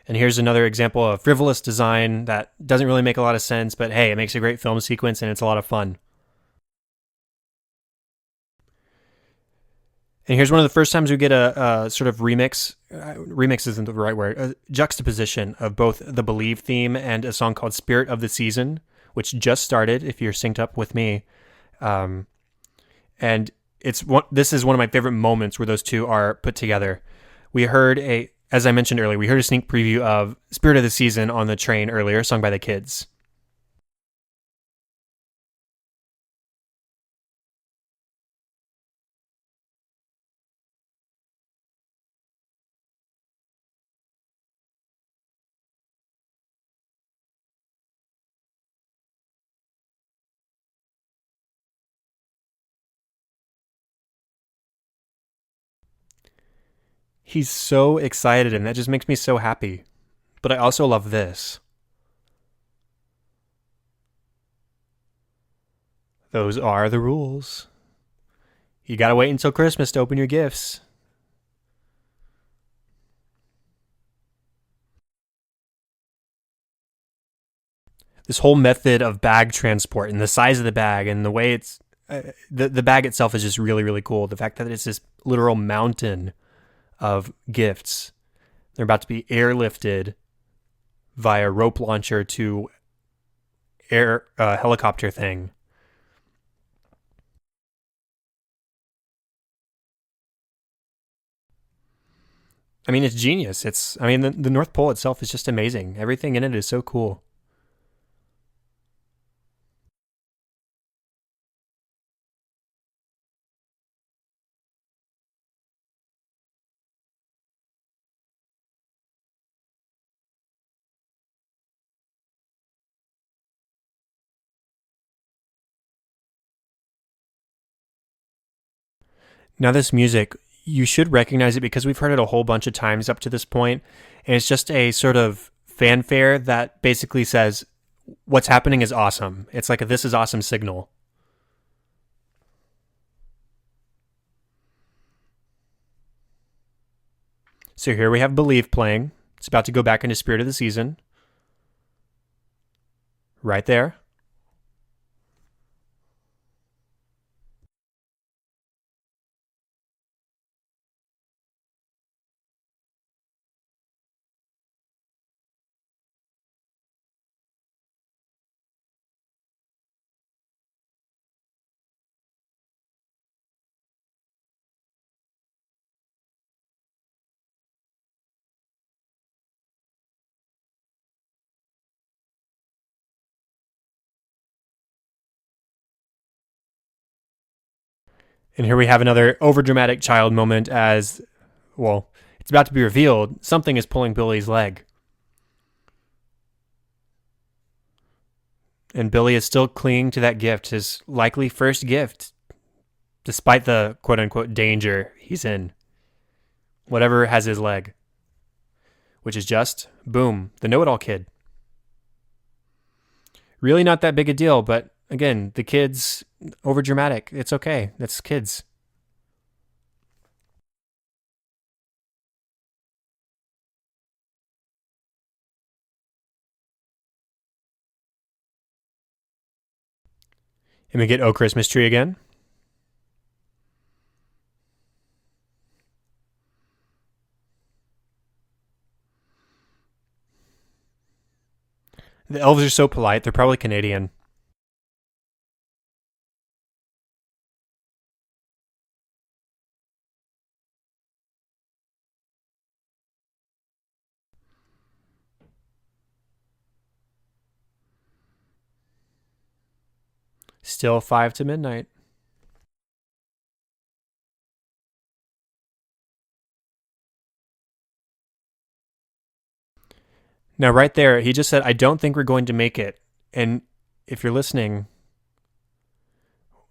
And here's another example of frivolous design that doesn't really make a lot of sense, but hey, it makes a great film sequence and it's a lot of fun. And here's one of the first times we get a sort of remix. Remix isn't the right word. A juxtaposition of both the Believe theme and a song called Spirit of the Season, which just started, if you're synced up with me. Um, and this is one of my favorite moments where those two are put together. We heard as I mentioned earlier, we heard a sneak preview of Spirit of the Season on the train earlier, sung by the kids. He's so excited, and that just makes me so happy. But I also love this. Those are the rules. You gotta wait until Christmas to open your gifts. This whole method of bag transport and the size of the bag and the way it's the bag itself is just really, really cool. The fact that it's this literal mountain of gifts. They're about to be airlifted via rope launcher to air helicopter thing. I mean, it's genius. The North Pole itself is just amazing. Everything in it is so cool. Now, this music, you should recognize it because we've heard it a whole bunch of times up to this point, and it's just a sort of fanfare that basically says what's happening is awesome. It's like a "this is awesome" signal. So here we have Believe playing. It's about to go back into Spirit of the Season. Right there. And here we have another overdramatic child moment as, well, it's about to be revealed. Something is pulling Billy's leg. And Billy is still clinging to that gift, his likely first gift, despite the quote-unquote danger he's in. Whatever has his leg. Which is just, boom, the know-it-all kid. Really not that big a deal, but again, the kids, overdramatic. It's okay. That's kids. And we get "Oh Christmas Tree" again. The elves are so polite. They're probably Canadian. Still 5 to midnight. Now, right there, he just said, "I don't think we're going to make it." And if you're listening,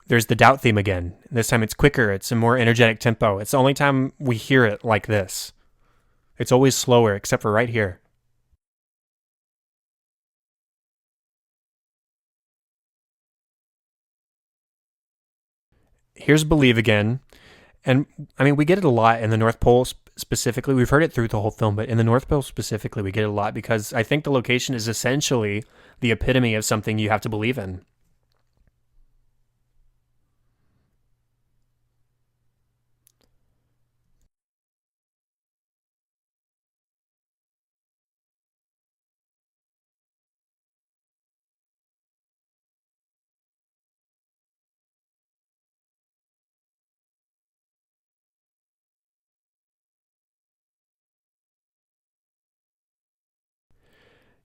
there's the doubt theme again. This time it's quicker. It's a more energetic tempo. It's the only time we hear it like this. It's always slower, except for right here. Here's "Believe" again. And I mean, we get it a lot in the North Pole specifically. We've heard it through the whole film, but in the North Pole specifically, we get it a lot because I think the location is essentially the epitome of something you have to believe in.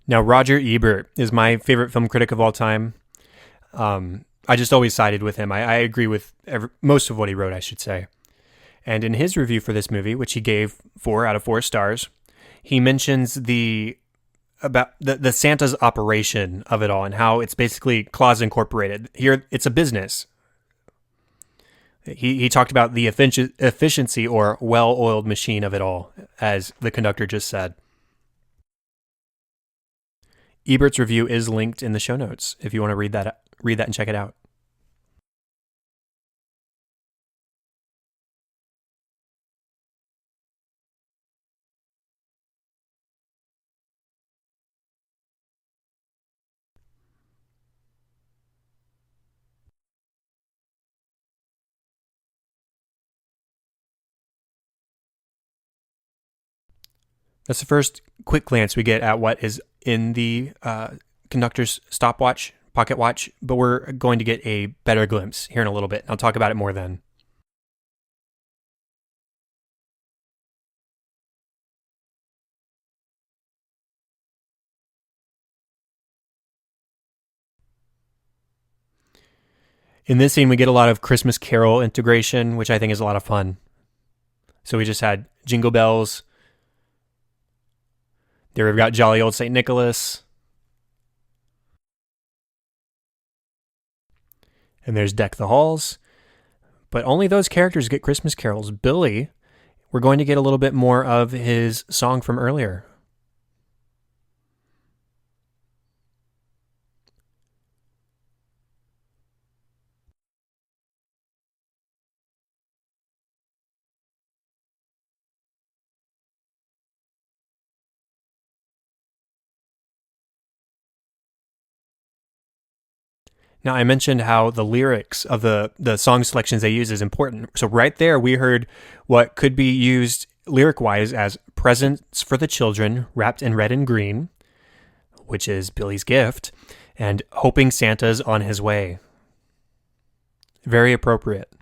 Now, Roger Ebert is my favorite film critic of all time. I just always sided with him. I agree with most of what he wrote, I should say. And in his review for this movie, which he gave 4 out of 4 stars, he mentions about the Santa's operation of it all and how it's basically Claus Incorporated. Here, it's a business. He talked about the efficiency or well-oiled machine of it all, as the conductor just said. Ebert's review is linked in the show notes if you want to read that and check it out. That's the first quick glance we get at what is in the conductor's stopwatch, pocket watch, but we're going to get a better glimpse here in a little bit. I'll talk about it more then. In this scene, we get a lot of Christmas Carol integration, which I think is a lot of fun. So we just had Jingle Bells. There we've got Jolly Old St. Nicholas. And there's Deck the Halls. But only those characters get Christmas carols. Billy we're going to get a little bit more of his song from earlier. Now, I mentioned how the lyrics of the song selections they use is important. So right there, we heard what could be used lyric-wise as presents for the children wrapped in red and green, which is Billy's gift, and hoping Santa's on his way. Very appropriate.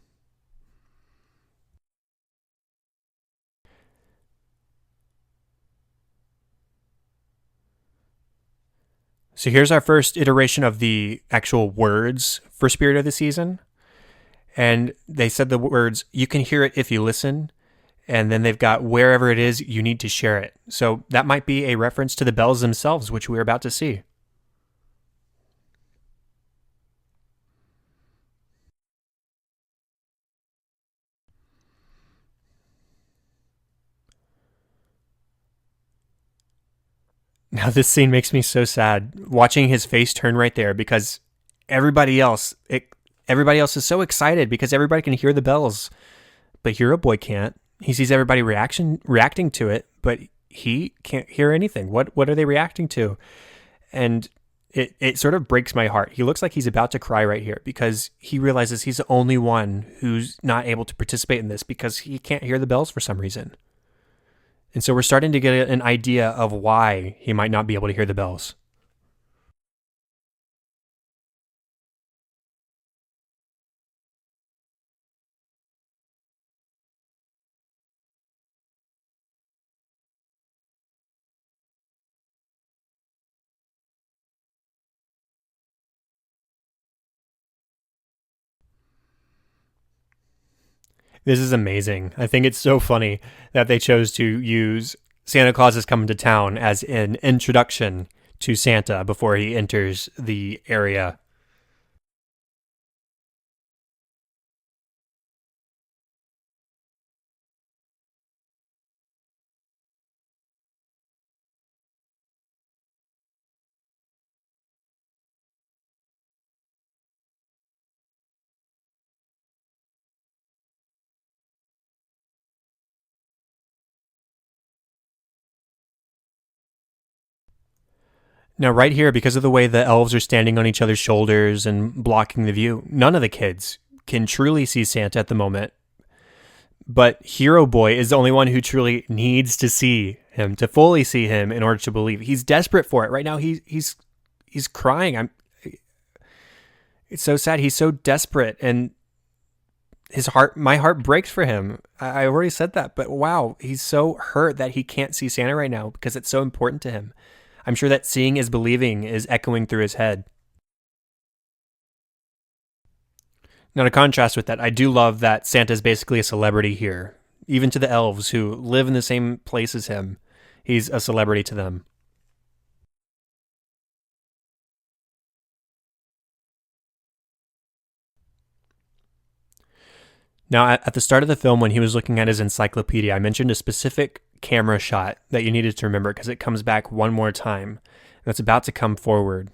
So here's our first iteration of the actual words for Spirit of the Season. And they said the words, you can hear it if you listen. And then they've got wherever it is, you need to share it. So that might be a reference to the bells themselves, which we're about to see. Now, this scene makes me so sad watching his face turn right there because everybody else, everybody else is so excited because everybody can hear the bells, but Hero Boy can't. He sees everybody reacting to it, but he can't hear anything. What are they reacting to? And it sort of breaks my heart. He looks like he's about to cry right here because he realizes he's the only one who's not able to participate in this because he can't hear the bells for some reason. And so we're starting to get an idea of why he might not be able to hear the bells. This is amazing. I think it's so funny that they chose to use Santa Claus is Coming to Town as an introduction to Santa before he enters the area. Now, right here, because of the way the elves are standing on each other's shoulders and blocking the view, none of the kids can truly see Santa at the moment. But Hero Boy is the only one who truly needs to see him, to fully see him in order to believe. He's desperate for it. Right now, he's crying. It's so sad. He's so desperate, and my heart breaks for him. I already said that, but wow, he's so hurt that he can't see Santa right now because it's so important to him. I'm sure that seeing is believing is echoing through his head. Now, to contrast with that, I do love that Santa's basically a celebrity here. Even to the elves who live in the same place as him, he's a celebrity to them. Now, at the start of the film, when he was looking at his encyclopedia, I mentioned a specific camera shot that you needed to remember because it comes back one more time. That's about to come forward.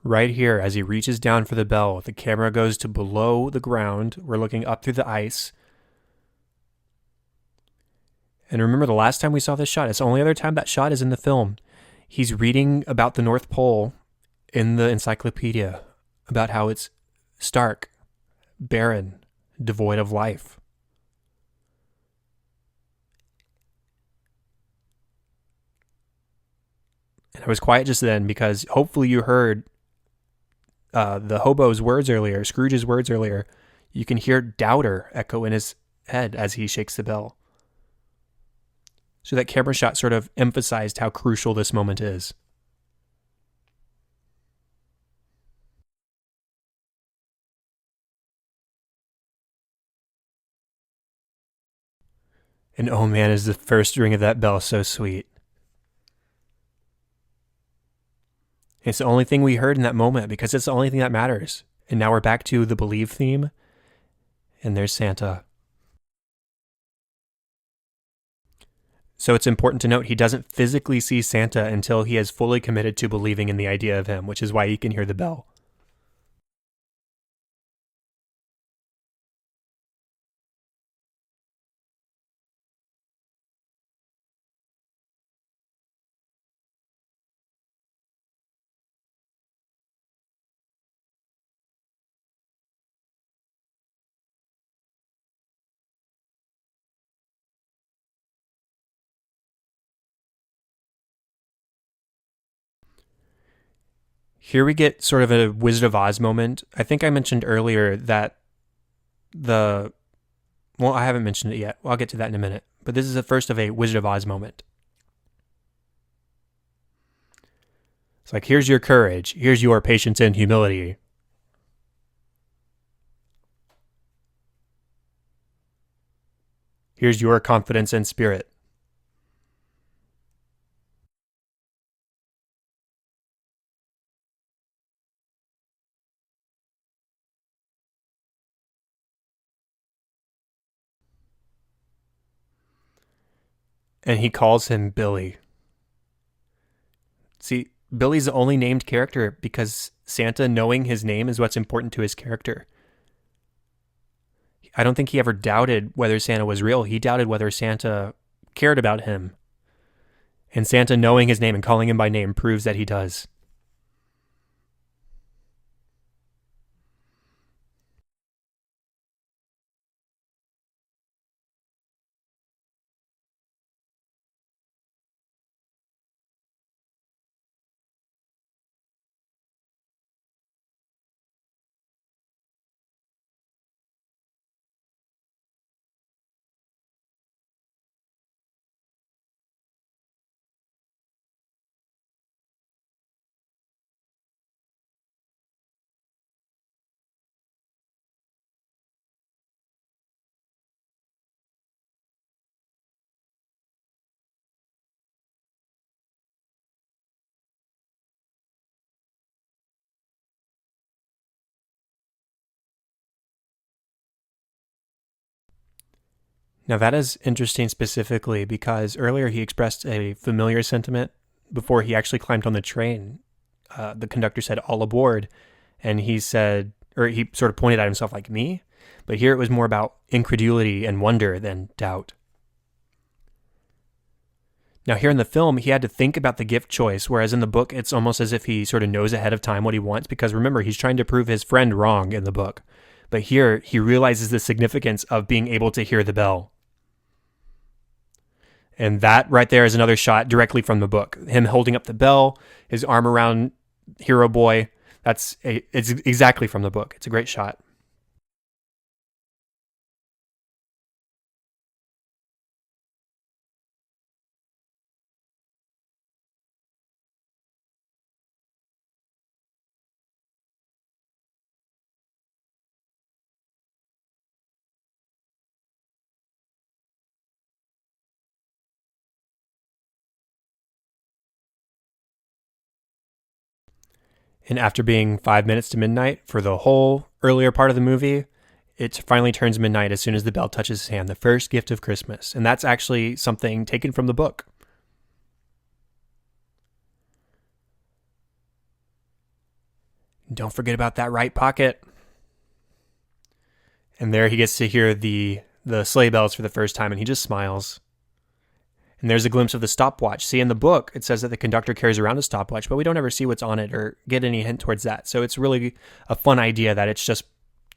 Right here, as he reaches down for the bell, the camera goes to below the ground. We're looking up through the ice. And remember, the last time we saw this shot, it's the only other time that shot is in the film. He's reading about the North Pole in the encyclopedia, about how it's stark, barren, devoid of life. And I was quiet just then because hopefully you heard the hobo's words earlier, Scrooge's words earlier. You can hear doubter echo in his head as he shakes the bell. So that camera shot sort of emphasized how crucial this moment is. And oh man, is the first ring of that bell so sweet. It's the only thing we heard in that moment because it's the only thing that matters. And now we're back to the believe theme, and there's Santa. So it's important to note he doesn't physically see Santa until he has fully committed to believing in the idea of him, which is why he can hear the bell. Here we get sort of a Wizard of Oz moment. I think I mentioned earlier that I haven't mentioned it yet. Well, I'll get to that in a minute. But this is the first of a Wizard of Oz moment. It's like, here's your courage. Here's your patience and humility. Here's your confidence and spirit. And he calls him Billy. See, Billy's the only named character because Santa knowing his name is what's important to his character. I don't think he ever doubted whether Santa was real. He doubted whether Santa cared about him. And Santa knowing his name and calling him by name proves that he does. Now that is interesting specifically because earlier he expressed a familiar sentiment before he actually climbed on the train. The conductor said, "All aboard." And he said, or he sort of pointed at himself like, me? But here it was more about incredulity and wonder than doubt. Now here in the film, he had to think about the gift choice, whereas in the book, it's almost as if he sort of knows ahead of time what he wants, because remember, he's trying to prove his friend wrong in the book. But here, he realizes the significance of being able to hear the bell. And that right there is another shot directly from the book. Him holding up the bell, his arm around Hero Boy. It's exactly from the book. It's a great shot. And after being 5 minutes to midnight for the whole earlier part of the movie, it finally turns midnight as soon as the bell touches his hand, the first gift of Christmas. And that's actually something taken from the book. Don't forget about that right pocket. And there he gets to hear the sleigh bells for the first time, and he just smiles. And there's a glimpse of the stopwatch. See, in the book, it says that the conductor carries around a stopwatch, but we don't ever see what's on it or get any hint towards that. So it's really a fun idea that it's just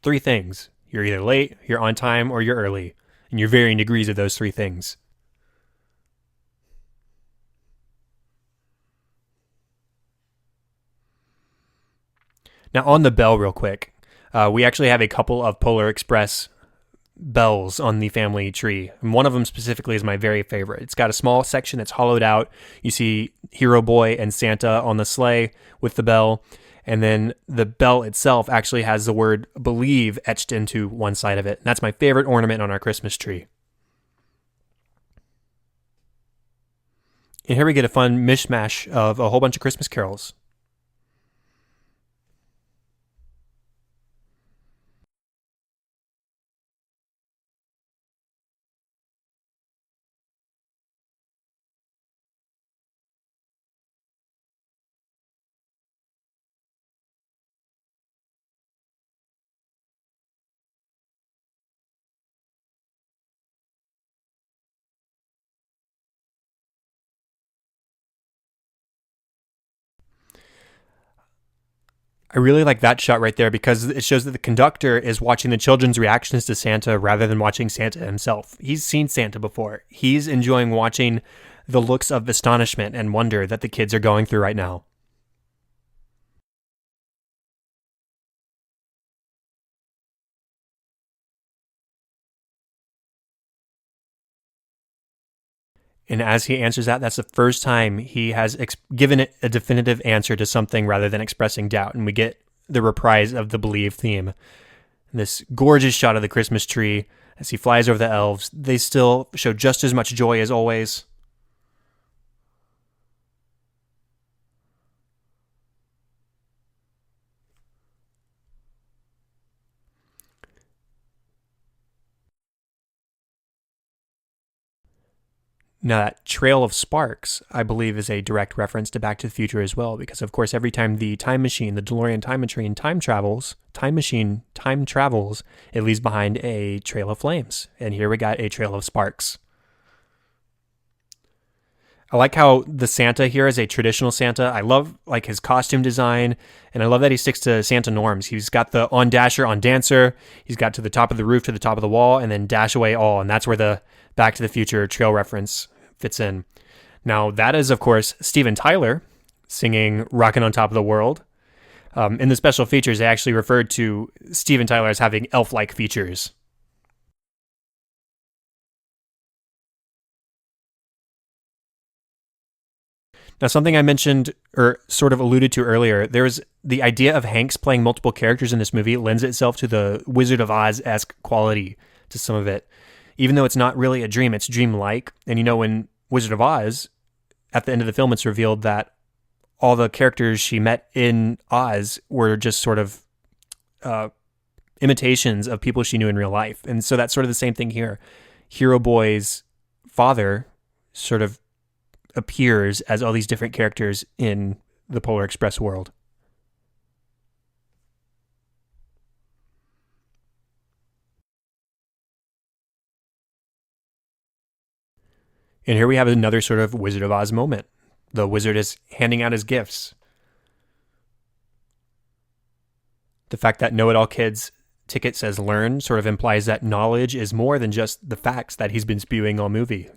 three things. You're either late, you're on time, or you're early. And you're varying degrees of those three things. Now, on the bell, real quick, we actually have a couple of Polar Express bells on the family tree. And one of them specifically is my very favorite. It's got a small section that's hollowed out. You see Hero Boy and Santa on the sleigh with the bell. And then the bell itself actually has the word believe etched into one side of it. And that's my favorite ornament on our Christmas tree. And here we get a fun mishmash of a whole bunch of Christmas carols. I really like that shot right there because it shows that the conductor is watching the children's reactions to Santa rather than watching Santa himself. He's seen Santa before. He's enjoying watching the looks of astonishment and wonder that the kids are going through right now. And as he answers that, that's the first time he has given it a definitive answer to something rather than expressing doubt. And we get the reprise of the Believe theme. This gorgeous shot of the Christmas tree as he flies over the elves. They still show just as much joy as always. Now, that trail of sparks, I believe, is a direct reference to Back to the Future as well, because, of course, every time the time machine, the DeLorean time machine, time travels, it leaves behind a trail of flames. And here we got a trail of sparks. I like how the Santa here is a traditional Santa. I love like his costume design, and I love that he sticks to Santa norms. He's got the on dasher, on dancer. He's got to the top of the roof, to the top of the wall, and then dash away all. And that's where the Back to the Future trail reference fits in. Now, that is, of course, Steven Tyler singing Rockin' on Top of the World. In the special features, they actually referred to Steven Tyler as having elf-like features. Now, something I mentioned or sort of alluded to earlier, there's the idea of Hanks playing multiple characters in this movie lends itself to the Wizard of Oz-esque quality to some of it. Even though it's not really a dream, it's dreamlike. And you know, when Wizard of Oz, at the end of the film, it's revealed that all the characters she met in Oz were just sort of imitations of people she knew in real life. And so that's sort of the same thing here. Hero Boy's father sort of appears as all these different characters in the Polar Express world. And here we have another sort of Wizard of Oz moment. The wizard is handing out his gifts. The fact that Know It All Kids ticket says learn sort of implies that knowledge is more than just the facts that he's been spewing all movie.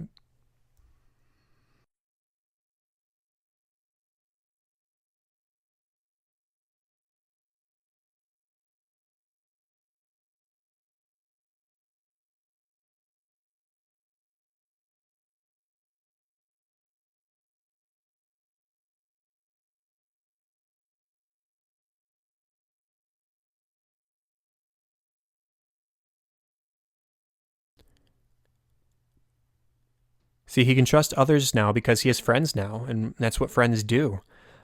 See, he can trust others now because he has friends now, and that's what friends do.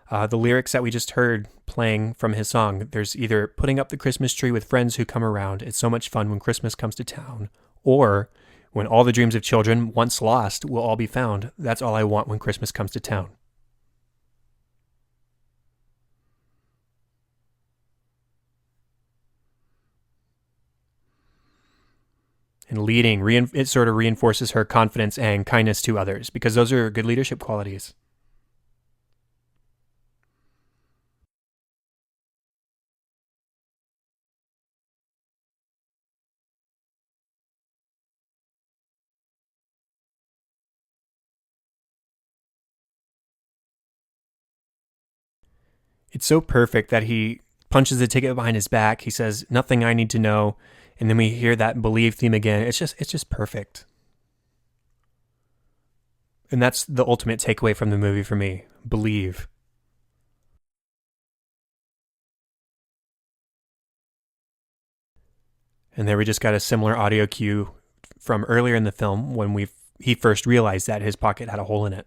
The lyrics that we just heard playing from his song, there's either putting up the Christmas tree with friends who come around, it's so much fun when Christmas comes to town, or when all the dreams of children, once lost, will all be found. That's all I want when Christmas comes to town. And leading, it sort of reinforces her confidence and kindness to others because those are good leadership qualities. It's so perfect that he punches the ticket behind his back. He says, "Nothing I need to know." And then we hear that Believe theme again. It's just perfect. And that's the ultimate takeaway from the movie for me. Believe. And there we just got a similar audio cue from earlier in the film when he first realized that his pocket had a hole in it.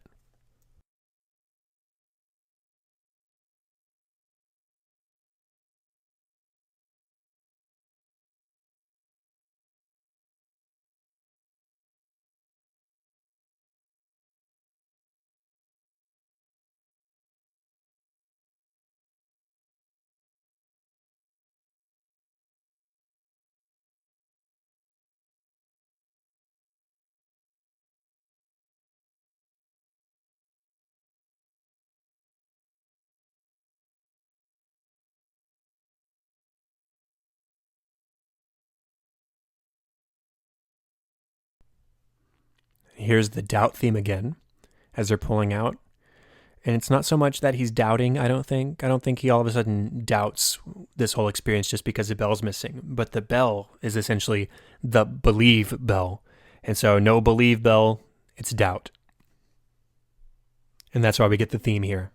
Here's the doubt theme again as they're pulling out. And it's not so much that he's doubting, I don't think. I don't think he all of a sudden doubts this whole experience just because the bell's missing. But the bell is essentially the believe bell. And so no believe bell, it's doubt. And that's why we get the theme here.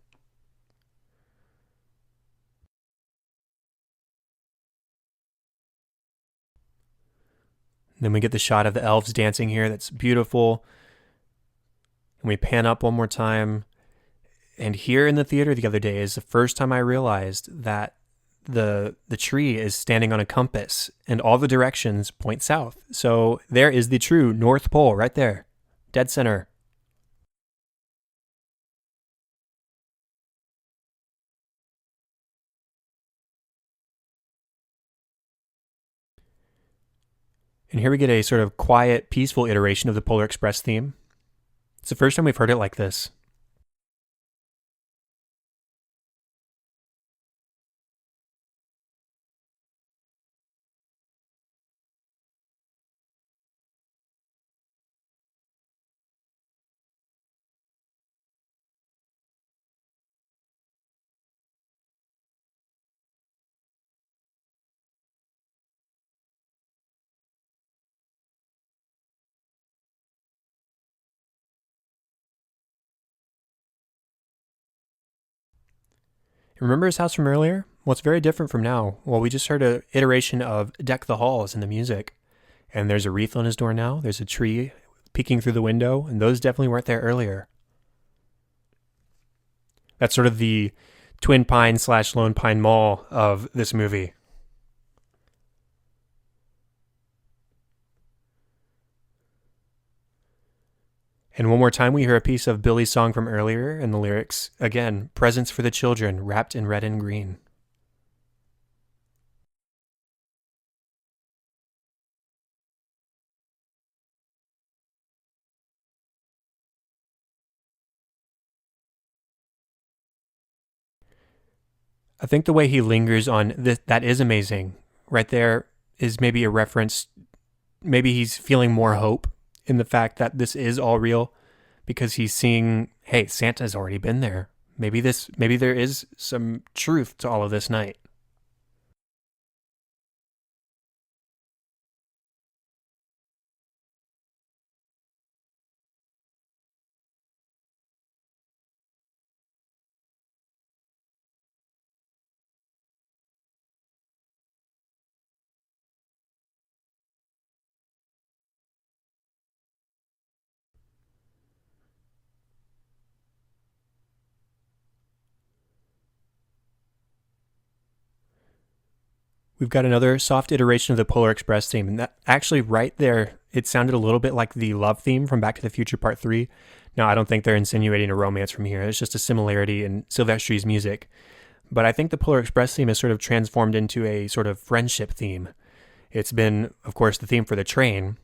Then we get the shot of the elves dancing here. That's beautiful. And we pan up one more time. And here in the theater the other day is the first time I realized that the tree is standing on a compass and all the directions point south. So there is the true North Pole right there. Dead center. And here we get a sort of quiet, peaceful iteration of the Polar Express theme. It's the first time we've heard it like this. Remember his house from earlier? Well, it's very different from now. Well, we just heard an iteration of Deck the Halls in the music. And there's a wreath on his door now. There's a tree peeking through the window. And those definitely weren't there earlier. That's sort of the Twin Pine / Lone Pine Mall of this movie. And one more time, we hear a piece of Billy's song from earlier, and the lyrics, again, presents for the children, wrapped in red and green. I think the way he lingers on this, that is amazing. Right there is maybe a reference, maybe he's feeling more hope in the fact that this is all real because he's seeing, hey, Santa's already been there. Maybe there is some truth to all of this night. We've got another soft iteration of the Polar Express theme, and that actually right there, it sounded a little bit like the love theme from Back to the Future Part 3. Now, I don't think they're insinuating a romance from here. It's just a similarity in Silvestri's music. But I think the Polar Express theme has sort of transformed into a sort of friendship theme. It's been, of course, the theme for the train.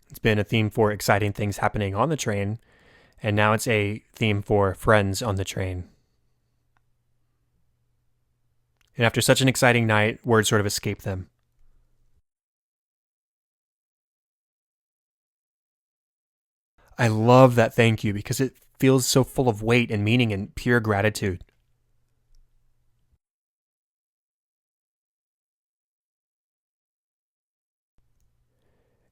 It's been a theme for exciting things happening on the train. And now it's a theme for friends on the train. And after such an exciting night, words sort of escape them. I love that thank you because it feels so full of weight and meaning and pure gratitude.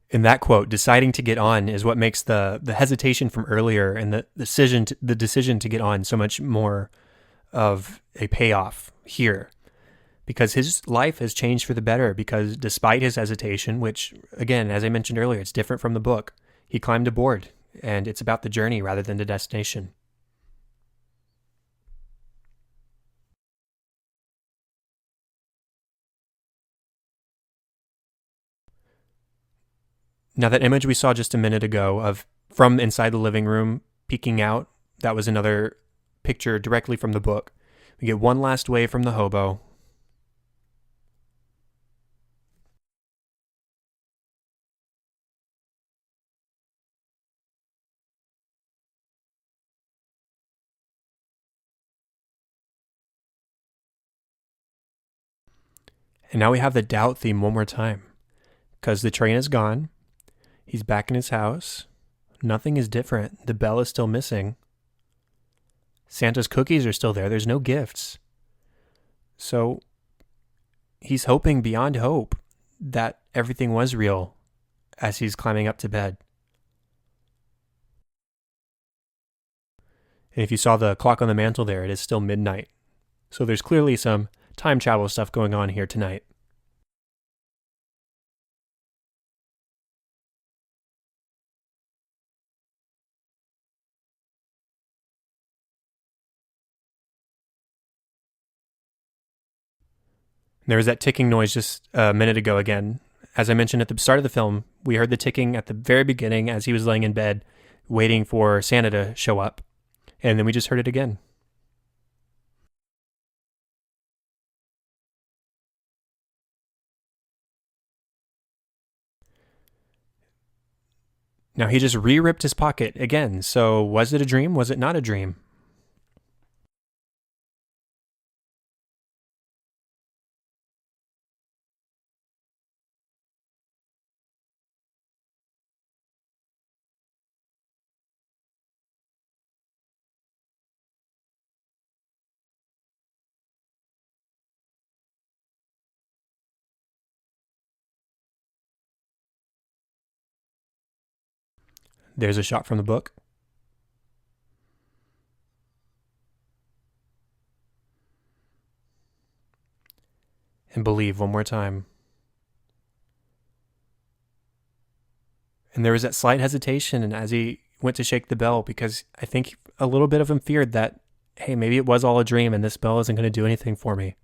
In that quote, deciding to get on is what makes the hesitation from earlier and the decision to get on so much more of a payoff here. Because his life has changed for the better, because despite his hesitation, which, again, as I mentioned earlier, it's different from the book, he climbed aboard, and it's about the journey rather than the destination. Now, that image we saw just a minute ago of from inside the living room peeking out, that was another picture directly from the book. We get one last wave from the hobo. And now we have the doubt theme one more time. Because the train is gone. He's back in his house. nothing is different. The bell is still missing. Santa's cookies are still there. There's no gifts. So he's hoping beyond hope that everything was real as he's climbing up to bed. And if you saw the clock on the mantle there, it is still midnight. So there's clearly some time travel stuff going on here tonight. There was that ticking noise just a minute ago again. As I mentioned at the start of the film, we heard the ticking at the very beginning as he was laying in bed, waiting for Santa to show up. And then we just heard it again. Now he just re-ripped his pocket again. So was it a dream? Was it not a dream? There's a shot from the book. And believe one more time. And there was that slight hesitation and as he went to shake the bell, because I think a little bit of him feared that, hey, maybe it was all a dream and this bell isn't going to do anything for me.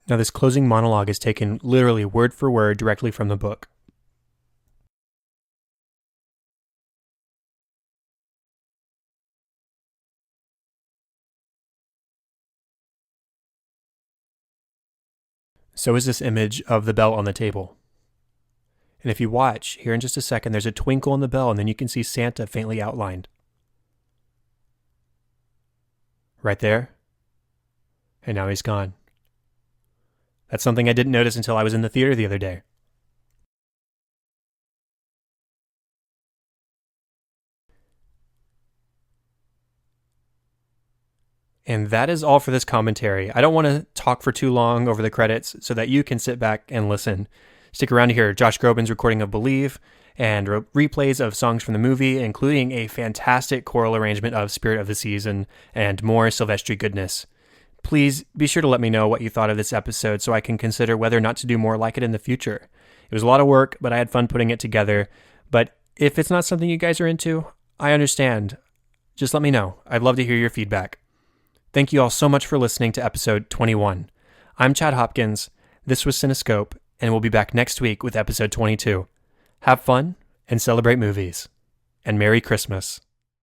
Now, this closing monologue is taken literally word for word directly from the book. So is this image of the bell on the table. And if you watch, here in just a second, there's a twinkle in the bell, and then you can see Santa faintly outlined. Right there. And now he's gone. That's something I didn't notice until I was in the theater the other day. And that is all for this commentary. I don't want to talk for too long over the credits so that you can sit back and listen. Stick around to hear Josh Groban's recording of Believe and replays of songs from the movie, including a fantastic choral arrangement of Spirit of the Season and more Silvestri goodness. Please be sure to let me know what you thought of this episode so I can consider whether or not to do more like it in the future. It was a lot of work, but I had fun putting it together. But if it's not something you guys are into, I understand. Just let me know. I'd love to hear your feedback. Thank you all so much for listening to episode 21. I'm Chad Hopkins. This was Cinescope, and we'll be back next week with episode 22. Have fun and celebrate movies. And Merry Christmas.